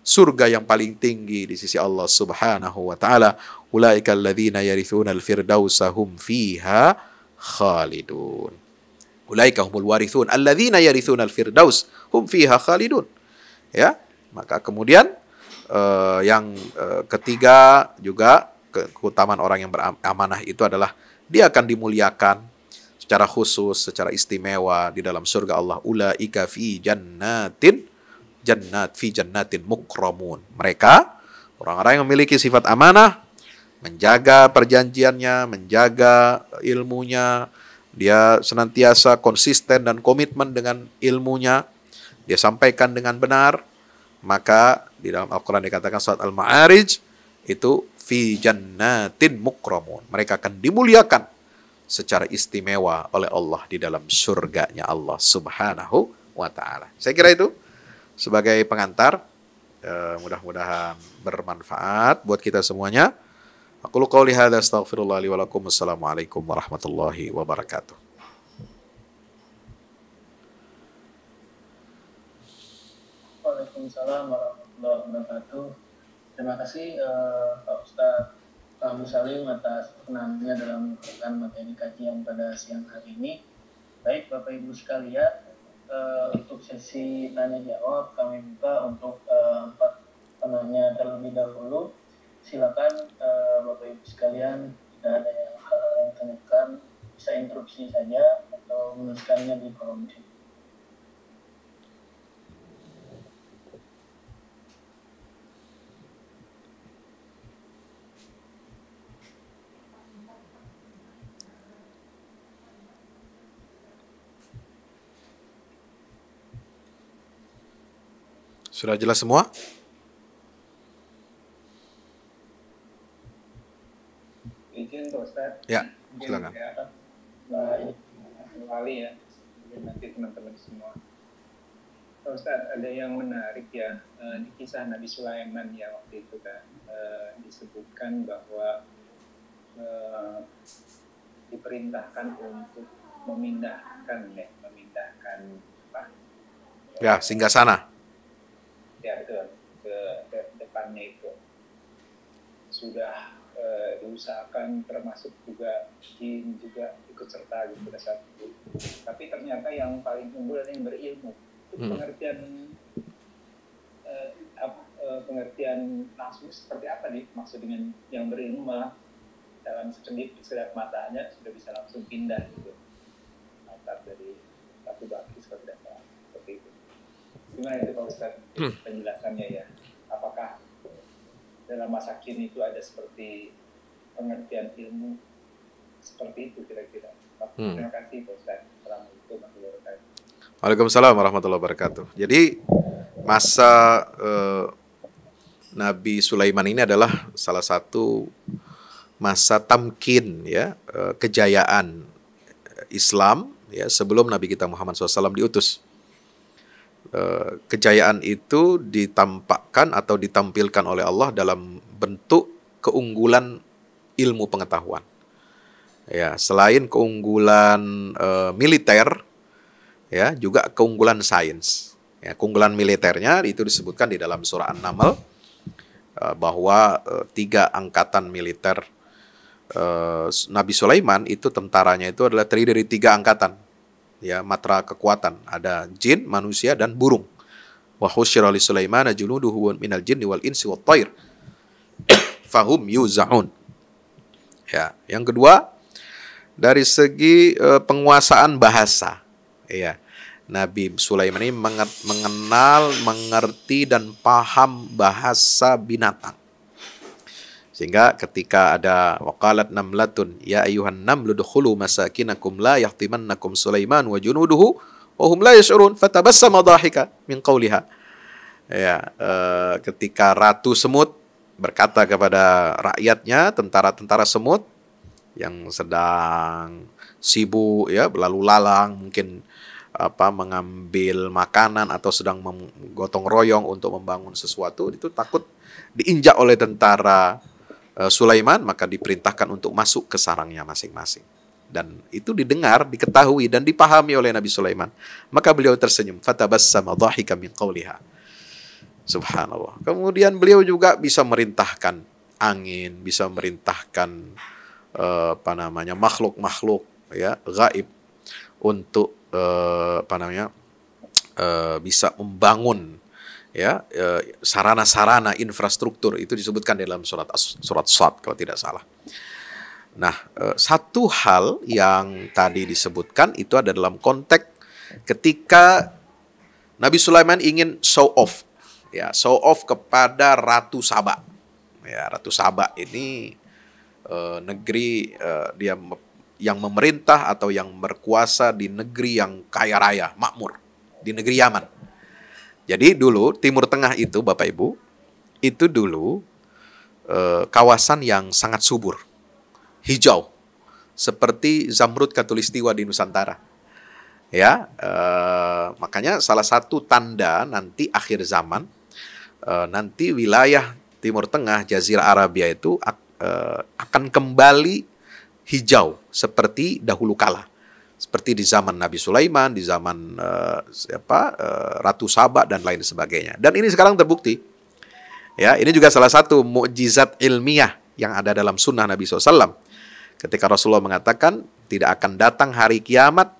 surga yang paling tinggi di sisi Allah Subhanahu wa taala. Ulaikal ladzina yarithunal firdausa hum fiha khalidun. Ulaika humul warithun alladzina yarithunal firdaus hum fiha khalidun. Ya, maka kemudian yang ketiga juga keutamaan orang yang beramanah itu adalah dia akan dimuliakan secara khusus, secara istimewa di dalam surga Allah. Ulaika fi jannatin mukramun. Mereka orang-orang yang memiliki sifat amanah, menjaga perjanjiannya, menjaga ilmunya, dia senantiasa konsisten dan komitmen dengan ilmunya, dia sampaikan dengan benar, maka di dalam Al-Quran dikatakan surat Al-Ma'arij itu fi jannatin mukramun. Mereka akan dimuliakan secara istimewa oleh Allah di dalam surganya Allah Subhanahu wa ta'ala. Saya kira itu sebagai pengantar, mudah-mudahan bermanfaat buat kita semuanya. Aku qouli hadza astaghfirullah li wa lakum. Assalamualaikum warahmatullahi wabarakatuh. Waalaikumsalam warahmatullahi wabarakatuh. Terima kasih Pak Ustadz Musalim atas perkenanannya dalam memberikan materi kajian pada siang hari ini. Baik Bapak Ibu sekalian, untuk sesi tanya jawab kami buka untuk 4 penanya terlebih dahulu. Silakan Bapak Ibu sekalian, tidak ada hal yang ditanyakan bisa interupsi saja atau menuliskannya di kolom chat. Sudah jelas semua? Izin Pak Ustaz. Ya, Mungkin silakan. Wali ya, mungkin nanti teman-teman semua. Pak Ustaz, ada yang menarik ya, di kisah Nabi Sulaiman ya waktu itu kan, disebutkan bahwa diperintahkan untuk memindahkan apa? Ya, singgasana. Ya betul, ke depannya itu sudah diusahakan, termasuk juga jin juga ikut serta gitu pada saat itu. Tapi ternyata yang paling unggul adalah yang berilmu. Itu pengertian langsung seperti apa nih maksud dengan yang berilmu, malah dalam sekedap matanya sudah bisa langsung pindah gitu. Mantap dari satu baki seperti apa seperti itu. Gimana itu Pak Ustaz penjelasannya ya? Apakah dalam masa kini itu ada seperti pengertian ilmu seperti itu kira-kira? Terima kasih Pak Ustaz. Assalamualaikum warahmatullahi wabarakatuh. Waalaikumsalam warahmatullahi wabarakatuh. Jadi masa Nabi Sulaiman ini adalah salah satu masa tamkin ya, kejayaan Islam ya sebelum Nabi kita Muhammad SAW diutus. Kejayaan itu ditampakkan atau ditampilkan oleh Allah dalam bentuk keunggulan ilmu pengetahuan. Ya, selain keunggulan militer, ya juga keunggulan sains. Ya, keunggulan militernya itu disebutkan di dalam surah An-Naml bahwa 3 angkatan militer Nabi Sulaiman itu tentaranya itu adalah terdiri dari 3 angkatan. Ya, matra kekuatan, ada jin, manusia dan burung. Wa husyira li Sulaimana junuduhu minal jinni wal insi wat thair fahum yuzaun. Ya, yang kedua dari segi penguasaan bahasa. Ya, Nabi Sulaiman ini mengenal, mengerti dan paham bahasa binatang. Sehingga ketika ada waqalat namlatun ya ayyuhan namlu dukhulu masakinakum la yahtimannakum Sulaiman wa junuduhu wa hum la yash'urun fatabassama dhahika min qawliha. Ya, ketika ratu semut berkata kepada rakyatnya, tentara-tentara semut yang sedang sibuk ya berlalu lalang mungkin mengambil makanan atau sedang menggotong royong untuk membangun sesuatu, itu takut diinjak oleh tentara Sulaiman, maka diperintahkan untuk masuk ke sarangnya masing-masing. Dan itu didengar, diketahui dan dipahami oleh Nabi Sulaiman. Maka beliau tersenyum, fatabassama dhahika min qawliha. Subhanallah. Kemudian beliau juga bisa merintahkan angin, bisa merintahkan makhluk-makhluk ya gaib untuk bisa membangun ya sarana-sarana infrastruktur. Itu disebutkan dalam surat Shad kalau tidak salah. Nah, satu hal yang tadi disebutkan itu ada dalam konteks ketika Nabi Sulaiman ingin show off kepada Ratu Saba. Ya, Ratu Saba ini negeri dia yang memerintah atau yang berkuasa di negeri yang kaya raya, makmur, di negeri Yaman. Jadi dulu Timur Tengah itu Bapak Ibu, itu dulu kawasan yang sangat subur, hijau, seperti Zamrud Khatulistiwa di Nusantara. Ya, makanya salah satu tanda nanti akhir zaman, nanti wilayah Timur Tengah, Jazirah Arabia itu akan kembali hijau seperti dahulu kala. Seperti di zaman Nabi Sulaiman, di zaman Ratu Saba dan lain sebagainya. Dan ini sekarang terbukti. Ya, ini juga salah satu mukjizat ilmiah yang ada dalam sunnah Nabi SAW. Ketika Rasulullah mengatakan tidak akan datang hari kiamat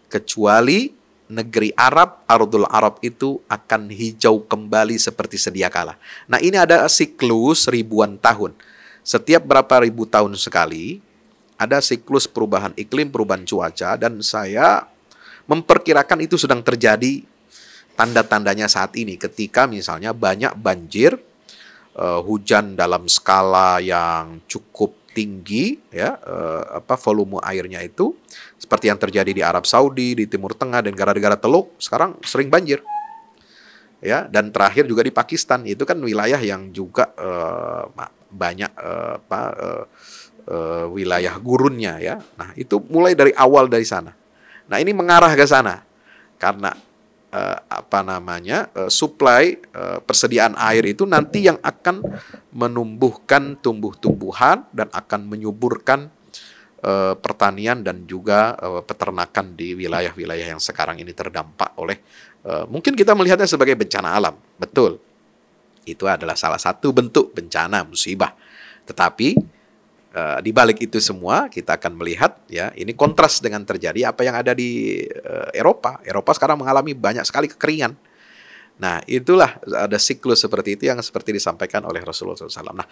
kecuali negeri Arab, Ardul Arab itu akan hijau kembali seperti sedia kala. Nah, ini ada siklus ribuan tahun. Setiap berapa ribu tahun sekali ada siklus perubahan iklim, perubahan cuaca, dan saya memperkirakan itu sedang terjadi tanda-tandanya saat ini ketika misalnya banyak banjir, hujan dalam skala yang cukup tinggi, ya, volume airnya itu seperti yang terjadi di Arab Saudi, di Timur Tengah dan negara-negara Teluk sekarang sering banjir, ya. Dan terakhir juga di Pakistan, itu kan wilayah yang juga banyak wilayah gurunnya, ya. Nah, itu mulai dari awal dari sana. Nah, ini mengarah ke sana karena supply, persediaan air itu nanti yang akan menumbuhkan tumbuh-tumbuhan dan akan menyuburkan pertanian dan juga peternakan di wilayah-wilayah yang sekarang ini terdampak oleh mungkin kita melihatnya sebagai bencana alam. Betul, itu adalah salah satu bentuk bencana musibah. Tetapi di balik itu semua kita akan melihat, ya, ini kontras dengan terjadi apa yang ada di Eropa. Eropa sekarang mengalami banyak sekali kekeringan. Nah, itulah ada siklus seperti itu yang seperti disampaikan oleh Rasulullah SAW. Nah,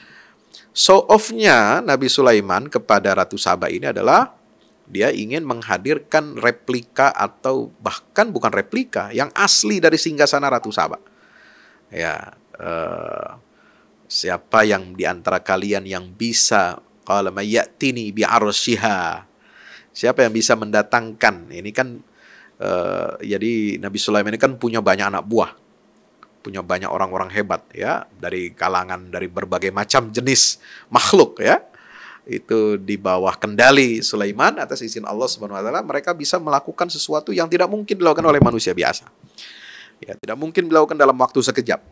show off-nya Nabi Sulaiman kepada Ratu Saba ini adalah dia ingin menghadirkan replika atau bahkan bukan replika, yang asli dari singgasana Ratu Saba. Ya, siapa yang di antara kalian yang bisa, qala may ya'tini bi'arsyiha, siapa yang bisa mendatangkan, ini kan jadi Nabi Sulaiman ini kan punya banyak anak buah, punya banyak orang-orang hebat, ya, dari kalangan dari berbagai macam jenis makhluk, ya, itu di bawah kendali Sulaiman atas izin Allah Subhanahu wa taala. Mereka bisa melakukan sesuatu yang tidak mungkin dilakukan oleh manusia biasa, ya, tidak mungkin dilakukan dalam waktu sekejap.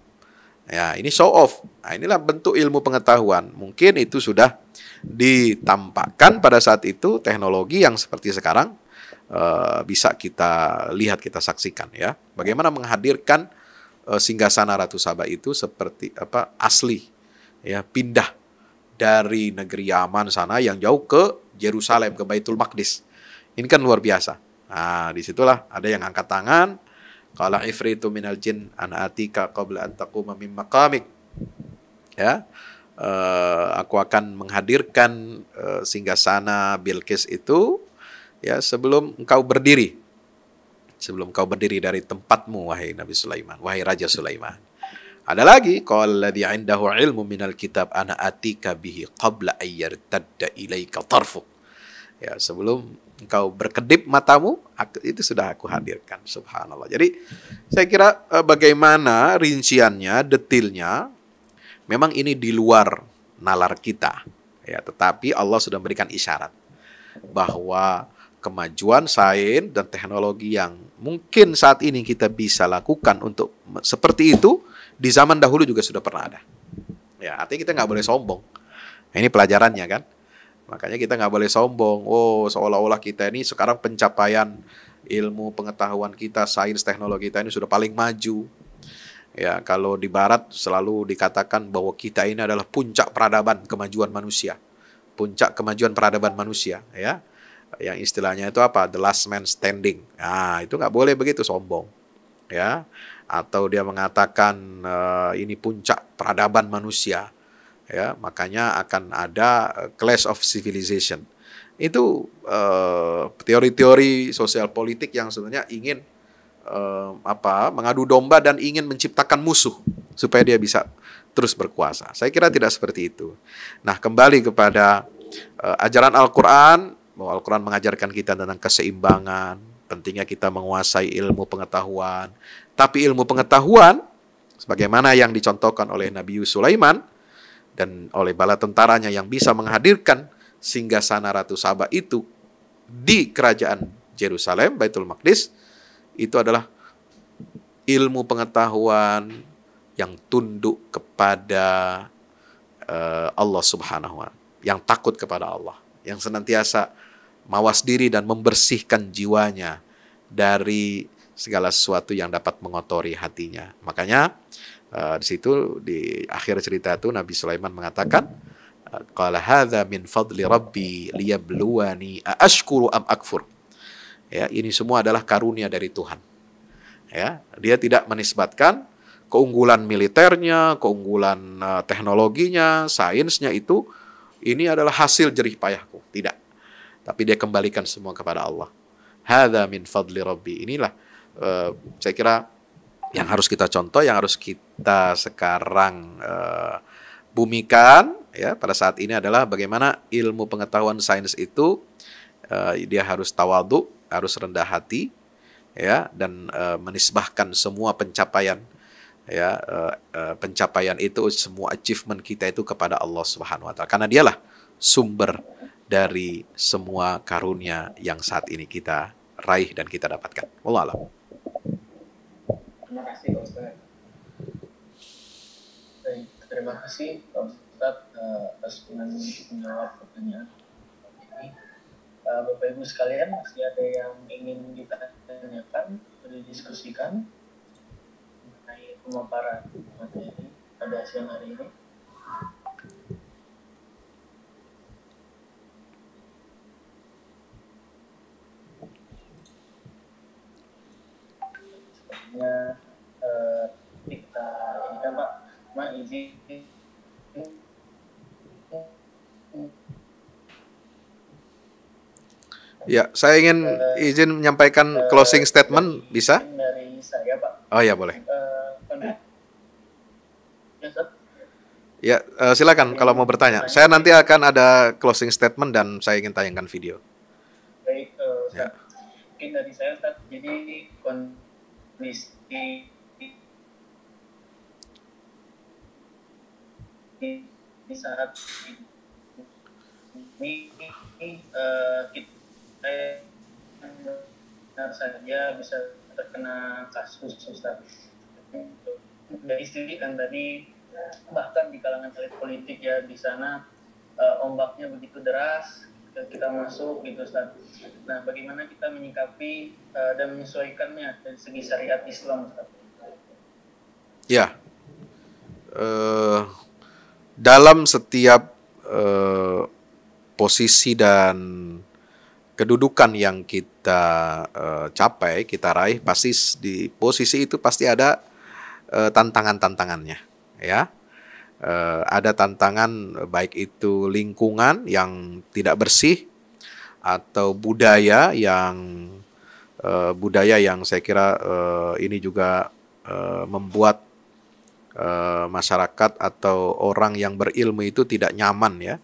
Ya, ini show off. Nah, inilah bentuk ilmu pengetahuan. Mungkin itu sudah ditampakkan pada saat itu teknologi yang seperti sekarang bisa kita lihat, kita saksikan, ya. Bagaimana menghadirkan singgasana Ratu Saba itu seperti asli, ya, pindah dari negeri Yaman sana yang jauh ke Yerusalem, ke Baitul Maqdis. Ini kan luar biasa. Nah, disitulah ada yang angkat tangan. Qala ifritu minal jin ana atika qabla an taquma min maqamik. Ya. Aku akan menghadirkan singgasana Bilqis itu, ya, sebelum engkau berdiri. Sebelum engkau berdiri dari tempatmu, wahai Nabi Sulaiman, wahai Raja Sulaiman. Ada lagi, qala ladzi 'indahu 'ilmu minal kitab ana atika bihi qabla ayyartadda ilaika tarfuk. Ya, sebelum engkau berkedip matamu, itu sudah aku hadirkan. Subhanallah. Jadi saya kira bagaimana rinciannya, detailnya, memang ini di luar nalar kita, ya. Tetapi Allah sudah memberikan isyarat bahwa kemajuan sains dan teknologi yang mungkin saat ini kita bisa lakukan untuk seperti itu, di zaman dahulu juga sudah pernah ada. Ya, artinya kita nggak boleh sombong. Nah, ini pelajarannya, kan. Makanya kita nggak boleh sombong. Oh, seolah-olah kita ini sekarang pencapaian ilmu pengetahuan kita, sains teknologi kita ini sudah paling maju. Ya, kalau di Barat selalu dikatakan bahwa kita ini adalah puncak peradaban kemajuan manusia, puncak kemajuan peradaban manusia. Ya, yang istilahnya itu apa? The last man standing. Nah, itu nggak boleh begitu sombong. Ya, atau dia mengatakan ini puncak peradaban manusia. Ya, makanya akan ada clash of civilization. Itu teori-teori sosial politik yang sebenarnya ingin mengadu domba dan ingin menciptakan musuh supaya dia bisa terus berkuasa. Saya kira tidak seperti itu. Nah, kembali kepada ajaran Al-Quran, bahwa Al-Quran mengajarkan kita tentang keseimbangan, pentingnya kita menguasai ilmu pengetahuan. Tapi ilmu pengetahuan, sebagaimana yang dicontohkan oleh Nabi Sulaiman, dan oleh bala tentaranya yang bisa menghadirkan singgasana Ratu Saba itu di kerajaan Yerusalem, Baitul Maqdis, itu adalah ilmu pengetahuan yang tunduk kepada Allah Subhanahu wa Ta'ala, yang takut kepada Allah, yang senantiasa mawas diri dan membersihkan jiwanya dari segala sesuatu yang dapat mengotori hatinya. Makanya di situ di akhir cerita itu Nabi Sulaiman mengatakan, qala hadza min fadli rabbi liyabluwani aashkuru am akfur. Ya, ini semua adalah karunia dari Tuhan. Ya, dia tidak menisbatkan keunggulan militernya, keunggulan teknologinya, sainsnya itu ini adalah hasil jerih payahku. Tidak. tapi dia kembalikan semua kepada Allah. Hadza min fadli rabbi. Inilah saya kira yang harus kita contoh, yang harus kita sekarang bumikan ya pada saat ini adalah bagaimana ilmu pengetahuan sains itu dia harus tawadhu, harus rendah hati ya, dan menisbahkan semua pencapaian ya, pencapaian itu, semua achievement kita itu kepada Allah Subhanahu wa taala, karena dialah sumber dari semua karunia yang saat ini kita raih dan kita dapatkan. Wallahu a'lam. Terima kasih Pak Ustaz. Baik, terima kasih Pak Ustadz atas menjawab pertanyaan ini. Bapak Ibu sekalian, masih ada yang ingin ditanyakan atau didiskusikan mengenai pemaparan materi pada siang hari ini? Sepertinya kita ini kan Pak, izin Ya, saya ingin izin menyampaikan closing statement, bisa? dari saya Pak. Oh ya, boleh. Ya, Ustaz. Ya, silakan kalau mau bertanya. Saya nanti akan ada closing statement dan saya ingin tayangkan video. Baik, Ustaz. Ya. Mungkin dari saya Ustaz, jadi kondisi di saat ini kita benar saja bisa terkena kasus Ustaz. Dari sini kan tadi bahkan di kalangan elit politik ya, di sana ombaknya begitu deras kita masuk gitu Ustaz. Nah, bagaimana kita menyikapi dan menyesuaikannya dari segi syariat Islam Ustaz? Ya, dalam setiap posisi dan kedudukan yang kita capai, kita raih, pasti di posisi itu pasti ada tantangan-tantangannya, ya. Ada tantangan baik itu lingkungan yang tidak bersih atau budaya yang saya kira ini juga membuat masyarakat atau orang yang berilmu itu tidak nyaman ya.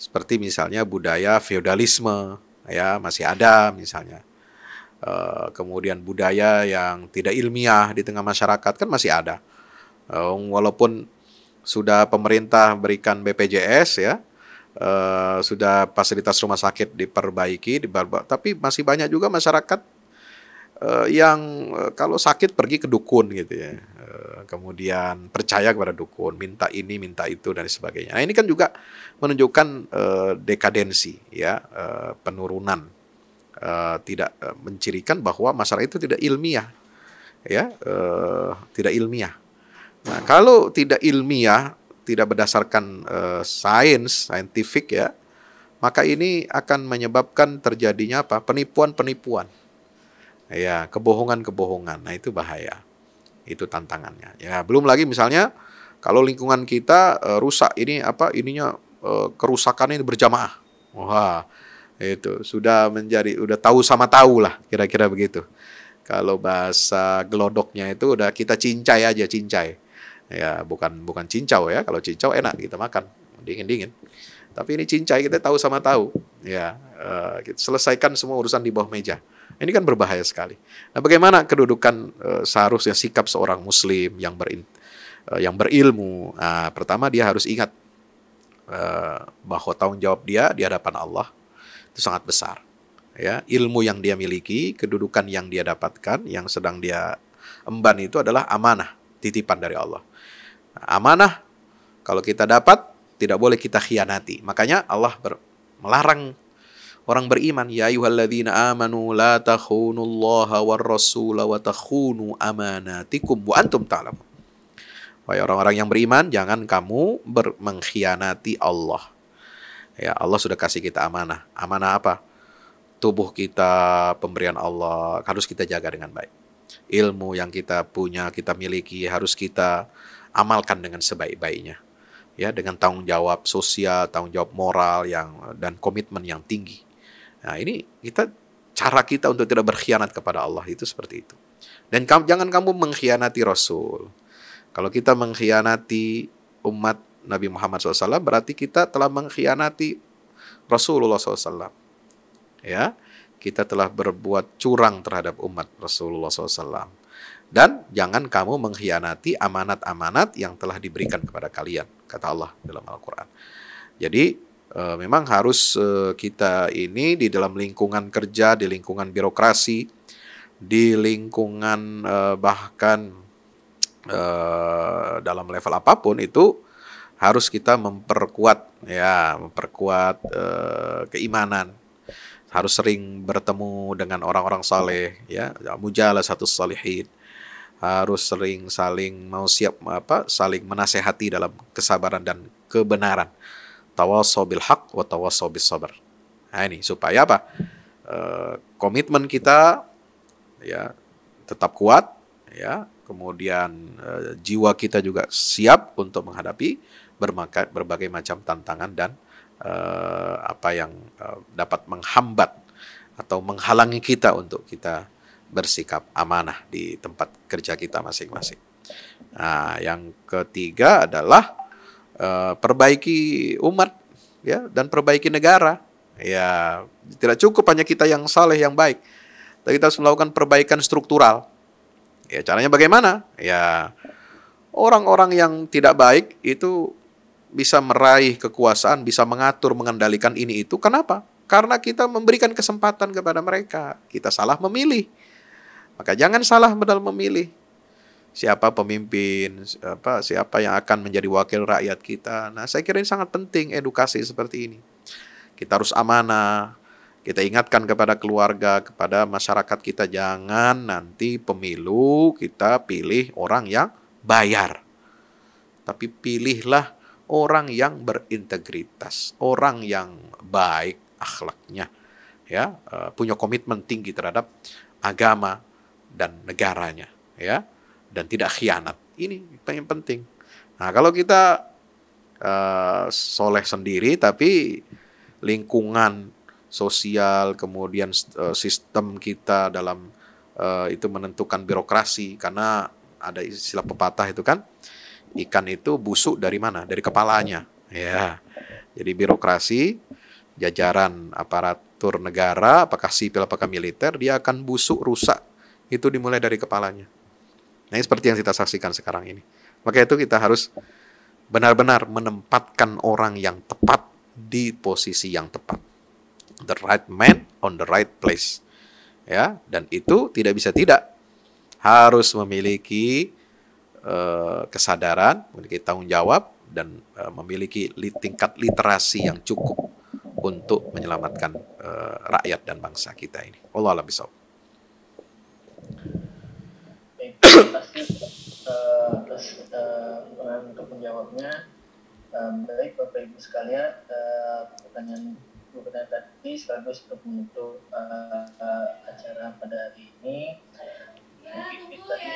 Seperti misalnya budaya feodalisme ya, masih ada misalnya. Kemudian budaya yang tidak ilmiah di tengah masyarakat kan masih ada. Walaupun sudah pemerintah berikan BPJS ya, sudah fasilitas rumah sakit diperbaiki, tapi masih banyak juga masyarakat yang kalau sakit pergi ke dukun gitu ya, kemudian percaya kepada dukun, minta ini, minta itu dan sebagainya. Nah, ini kan juga menunjukkan dekadensi ya, penurunan, tidak mencirikan bahwa masyarakat itu tidak ilmiah ya, tidak ilmiah. Nah, kalau tidak ilmiah, tidak berdasarkan scientific ya, maka ini akan menyebabkan terjadinya apa? Penipuan-penipuan. Ya, kebohongan-kebohongan. Nah, itu bahaya. Itu tantangannya. Ya, belum lagi misalnya kalau lingkungan kita rusak, ini apa? Ininya kerusakan ini berjamaah. Wah, itu sudah tahu sama tahu lah, kira-kira begitu. Kalau bahasa gelodoknya itu udah kita cincai aja, cincai. Ya, bukan cincau ya. Kalau cincau enak kita makan, dingin-dingin. Tapi ini cincai, kita tahu sama tahu. Ya, kita selesaikan semua urusan di bawah meja. Ini kan berbahaya sekali. Nah, bagaimana kedudukan seharusnya sikap seorang muslim yang berilmu? Nah, pertama dia harus ingat bahwa tanggung jawab dia di hadapan Allah itu sangat besar. Ya, ilmu yang dia miliki, kedudukan yang dia dapatkan, yang sedang dia emban itu adalah amanah, titipan dari Allah. Nah, amanah kalau kita dapat tidak boleh kita khianati. Makanya Allah melarang orang beriman, ya ayyuhalladzina amanu la takhunullaha war rasula wa takhunu amanatikum wa antum ta'lamun. Wahai orang-orang yang beriman, jangan kamu mengkhianati Allah. Ya, Allah sudah kasih kita amanah. Amanah apa? Tubuh kita, pemberian Allah, harus kita jaga dengan baik. Ilmu yang kita punya, kita miliki, harus kita amalkan dengan sebaik-baiknya. Ya, dengan tanggung jawab sosial, tanggung jawab moral dan komitmen yang tinggi. Nah, ini cara kita untuk tidak berkhianat kepada Allah itu seperti itu. Dan jangan kamu mengkhianati Rasul. Kalau kita mengkhianati umat Nabi Muhammad SAW, berarti kita telah mengkhianati Rasulullah SAW. Ya, kita telah berbuat curang terhadap umat Rasulullah SAW. Dan jangan kamu mengkhianati amanat-amanat yang telah diberikan kepada kalian, kata Allah dalam Al-Quran. Jadi memang harus kita ini di dalam lingkungan kerja, di lingkungan birokrasi, di lingkungan bahkan dalam level apapun itu harus kita memperkuat keimanan. Harus sering bertemu dengan orang-orang saleh, ya, mujalasatus salihin. Harus sering saling menasehati dalam kesabaran dan kebenaran. Tawassaw bil haq wa tawassaw bis sabr. Nah, ini supaya apa? Komitmen kita ya tetap kuat, ya. Kemudian jiwa kita juga siap untuk menghadapi berbagai macam tantangan dan apa yang dapat menghambat atau menghalangi kita untuk kita bersikap amanah di tempat kerja kita masing-masing. Nah, yang ketiga adalah perbaiki umat, ya, dan perbaiki negara. Ya, tidak cukup hanya kita yang saleh, yang baik, tapi kita harus melakukan perbaikan struktural. Ya, caranya bagaimana? Ya, orang-orang yang tidak baik itu bisa meraih kekuasaan, bisa mengatur, mengendalikan ini itu. Kenapa? Karena kita memberikan kesempatan kepada mereka. Kita salah memilih. Maka jangan salah dalam memilih siapa pemimpin, siapa yang akan menjadi wakil rakyat kita. Nah, saya kira ini sangat penting edukasi seperti ini. Kita harus amanah. Kita ingatkan kepada keluarga, kepada masyarakat kita, jangan nanti pemilu kita pilih orang yang bayar. Tapi pilihlah orang yang berintegritas, orang yang baik akhlaknya, ya, punya komitmen tinggi terhadap agama dan negaranya, ya, dan tidak khianat. Ini yang penting. Nah, kalau kita soleh sendiri tapi lingkungan sosial, kemudian sistem kita dalam itu menentukan birokrasi, karena ada istilah pepatah itu kan, ikan itu busuk dari mana? Dari kepalanya. Ya. Jadi birokrasi, jajaran aparatur negara, apakah sipil, apakah militer, dia akan busuk, rusak. Itu dimulai dari kepalanya. Nah, ini seperti yang kita saksikan sekarang ini. Maka itu kita harus benar-benar menempatkan orang yang tepat di posisi yang tepat. The right man on the right place. Ya, dan itu tidak bisa tidak. Harus memiliki kesadaran, memiliki tanggung jawab, dan memiliki tingkat literasi yang cukup untuk menyelamatkan rakyat dan bangsa kita ini. Wallahu a'lam bishawab. Terima kasih atas untuk menjawabnya. Baik Bapak Ibu sekalian, pertanyaan tadi sekaligus untuk menutup acara pada hari ini. Mungkin tadi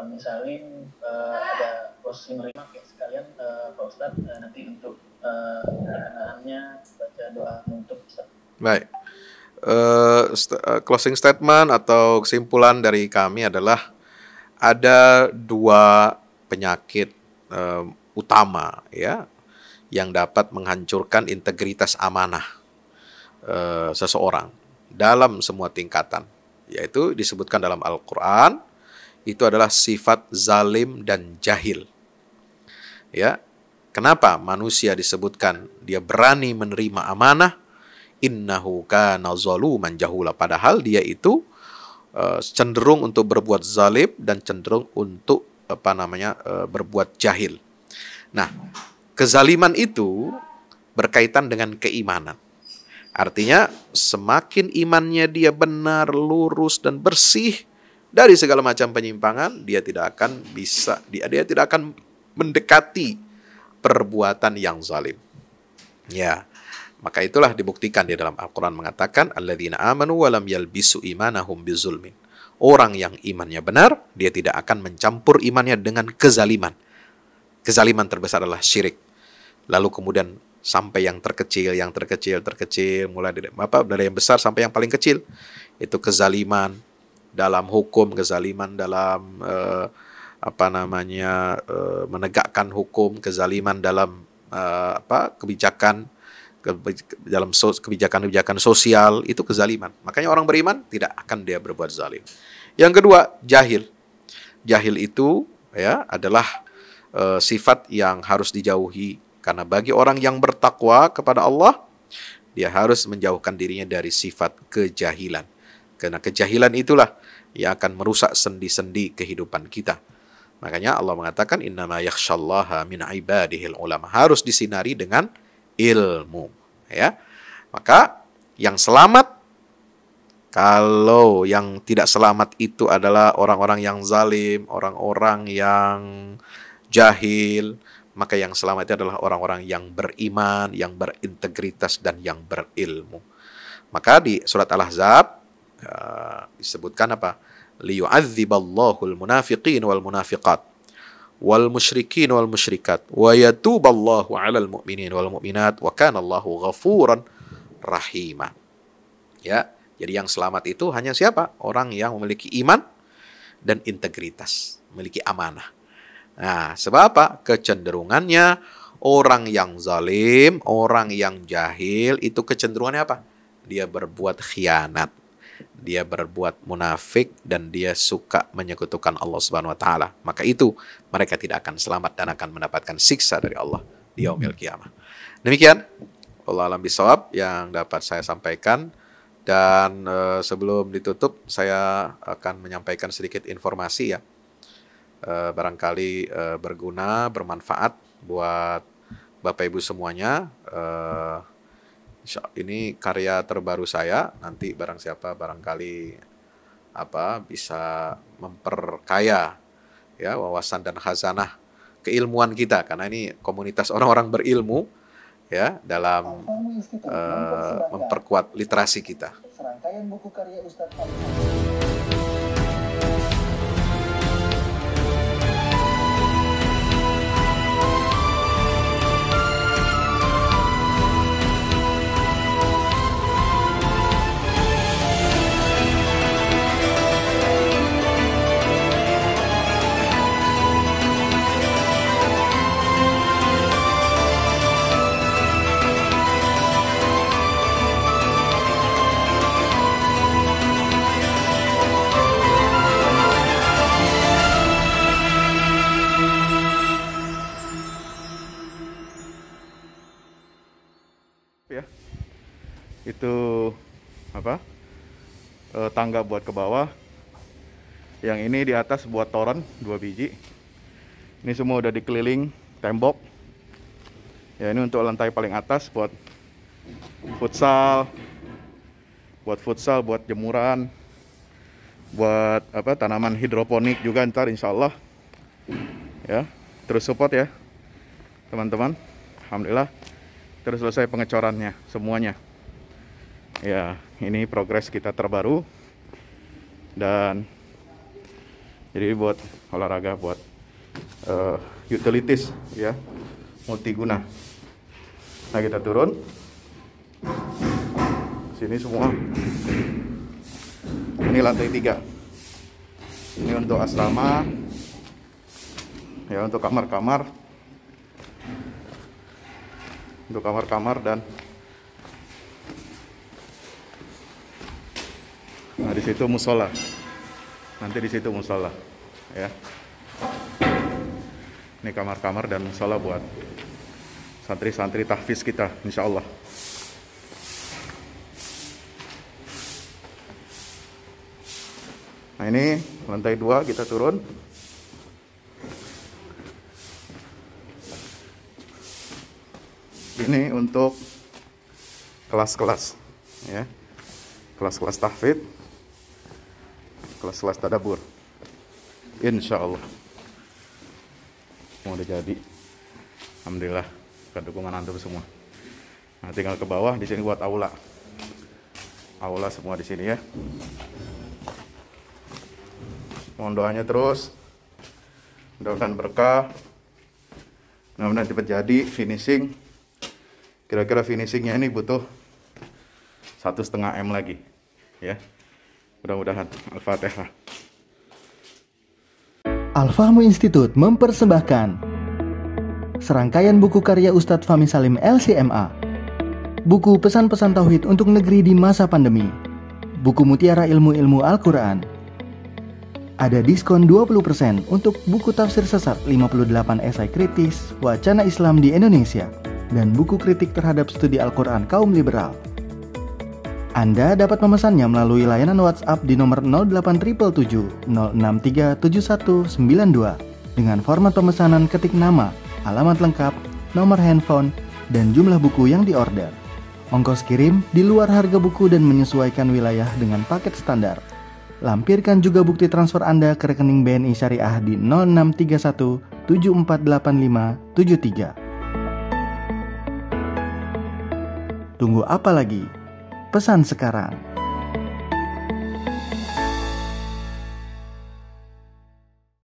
misalnya ada closing remark ya sekalian Pak Ustadz, nanti untuk perkenalannya baca doa untuk Ustadz. Baik, closing statement atau kesimpulan dari kami adalah ada dua penyakit utama, ya, yang dapat menghancurkan integritas amanah seseorang dalam semua tingkatan. Yaitu disebutkan dalam Al-Quran, itu adalah sifat zalim dan jahil. Ya, kenapa manusia disebutkan dia berani menerima amanah? Innahu kana zaluman jahula. Padahal dia itu cenderung untuk berbuat zalim dan cenderung untuk berbuat jahil. Nah, kezaliman itu berkaitan dengan keimanan. Artinya semakin imannya dia benar, lurus dan bersih dari segala macam penyimpangan, dia tidak akan mendekati perbuatan yang zalim. Ya, maka itulah dibuktikan di dalam Al-Quran mengatakan alladzina amanu wa lam yalbisu imanahum bizulmin. Orang yang imannya benar, dia tidak akan mencampur imannya dengan kezaliman. Kezaliman terbesar adalah syirik. Lalu kemudian sampai yang terkecil, terkecil, mulai dari yang besar sampai yang paling kecil. Itu kezaliman dalam hukum, kezaliman dalam menegakkan hukum, kezaliman dalam kebijakan, dalam kebijakan-kebijakan sosial, itu kezaliman. Makanya orang beriman tidak akan dia berbuat zalim. Yang kedua, jahil. Jahil itu ya adalah sifat yang harus dijauhi. Karena bagi orang yang bertakwa kepada Allah, dia harus menjauhkan dirinya dari sifat kejahilan. Karena kejahilan itulah yang akan merusak sendi-sendi kehidupan kita. Makanya Allah mengatakan, innama yakhshallaha min ibadihil ulama. Harus disinari dengan ilmu. Ya. Maka yang selamat, kalau yang tidak selamat itu adalah orang-orang yang zalim, orang-orang yang jahil, maka yang selamat itu adalah orang-orang yang beriman, yang berintegritas, dan yang berilmu. Maka di surat Al-Ahzab disebutkan apa? Liyu'adziballahul munafiqin wal munafiqat wal musyrikin wal musyrikat wa yatuballahu 'alal mu'minin wal mu'minat wa kana Allahu ghafuran rahima. Ya, jadi yang selamat itu hanya siapa? Orang yang memiliki iman dan integritas, memiliki amanah. Nah, sebab apa? Kecenderungannya orang yang zalim, orang yang jahil, itu kecenderungannya apa? Dia berbuat khianat, dia berbuat munafik, dan dia suka menyekutukan Allah Subhanahu wa taala. Maka itu mereka tidak akan selamat dan akan mendapatkan siksa dari Allah di yaumil qiyamah. Demikian wallahu a'lam bishawab yang dapat saya sampaikan. Dan sebelum ditutup, saya akan menyampaikan sedikit informasi ya. Barangkali berguna, bermanfaat buat Bapak Ibu semuanya. Ini karya terbaru saya. Nanti barang siapa barangkali bisa memperkaya ya wawasan dan khazanah keilmuan kita, karena ini komunitas orang-orang berilmu ya dalam memperkuat literasi kita. Serangkaian buku karya Ustadz ya. Itu tangga buat ke bawah. Yang ini di atas buat toren 2 biji. Ini semua udah dikeliling tembok. Ya, ini untuk lantai paling atas buat futsal, buat jemuran, buat tanaman hidroponik juga ntar insya Allah. Ya, terus support ya teman-teman. Alhamdulillah terus selesai pengecorannya semuanya. Ya, ini progres kita terbaru. Dan jadi buat olahraga, buat utilities ya, multiguna. Nah, kita turun sini semua. Ini lantai 3. Ini untuk asrama ya, untuk kamar-kamar, dan nah di situ musola. Nanti di situ musola ya. Ini kamar-kamar dan musola buat santri-santri tahfiz kita insya Allah. Nah, ini lantai 2 kita turun. Ini untuk kelas-kelas ya. Kelas-kelas tahfidz, kelas-kelas tadabbur. Insya Allah semua udah jadi. Alhamdulillah, ke dukungan antum semua. Nah, tinggal ke bawah, di sini buat aula. Aula semua di sini ya. Mohon doanya terus. Mudah-mudahan berkah. Mudah-mudahan cepat jadi finishing. Kira-kira finishingnya ini butuh 1,5 M lagi, ya. Mudah-mudahan. Al-Fatihah. Al-Fahmu Institute mempersembahkan serangkaian buku karya Ustadz Fahmi Salim LCMA. Buku pesan-pesan tauhid untuk negeri di masa pandemi. Buku mutiara ilmu-ilmu Al-Quran. Ada diskon 20% untuk buku tafsir sesat 58 esai kritis wacana Islam di Indonesia dan buku kritik terhadap studi Al-Quran kaum liberal. Anda dapat memesannya melalui layanan WhatsApp di nomor 0877 063 7192 dengan format pemesanan ketik nama, alamat lengkap, nomor handphone, dan jumlah buku yang diorder. Ongkos kirim di luar harga buku dan menyesuaikan wilayah dengan paket standar. Lampirkan juga bukti transfer Anda ke rekening BNI Syariah di 0631 748573. Tunggu apa lagi? Pesan sekarang.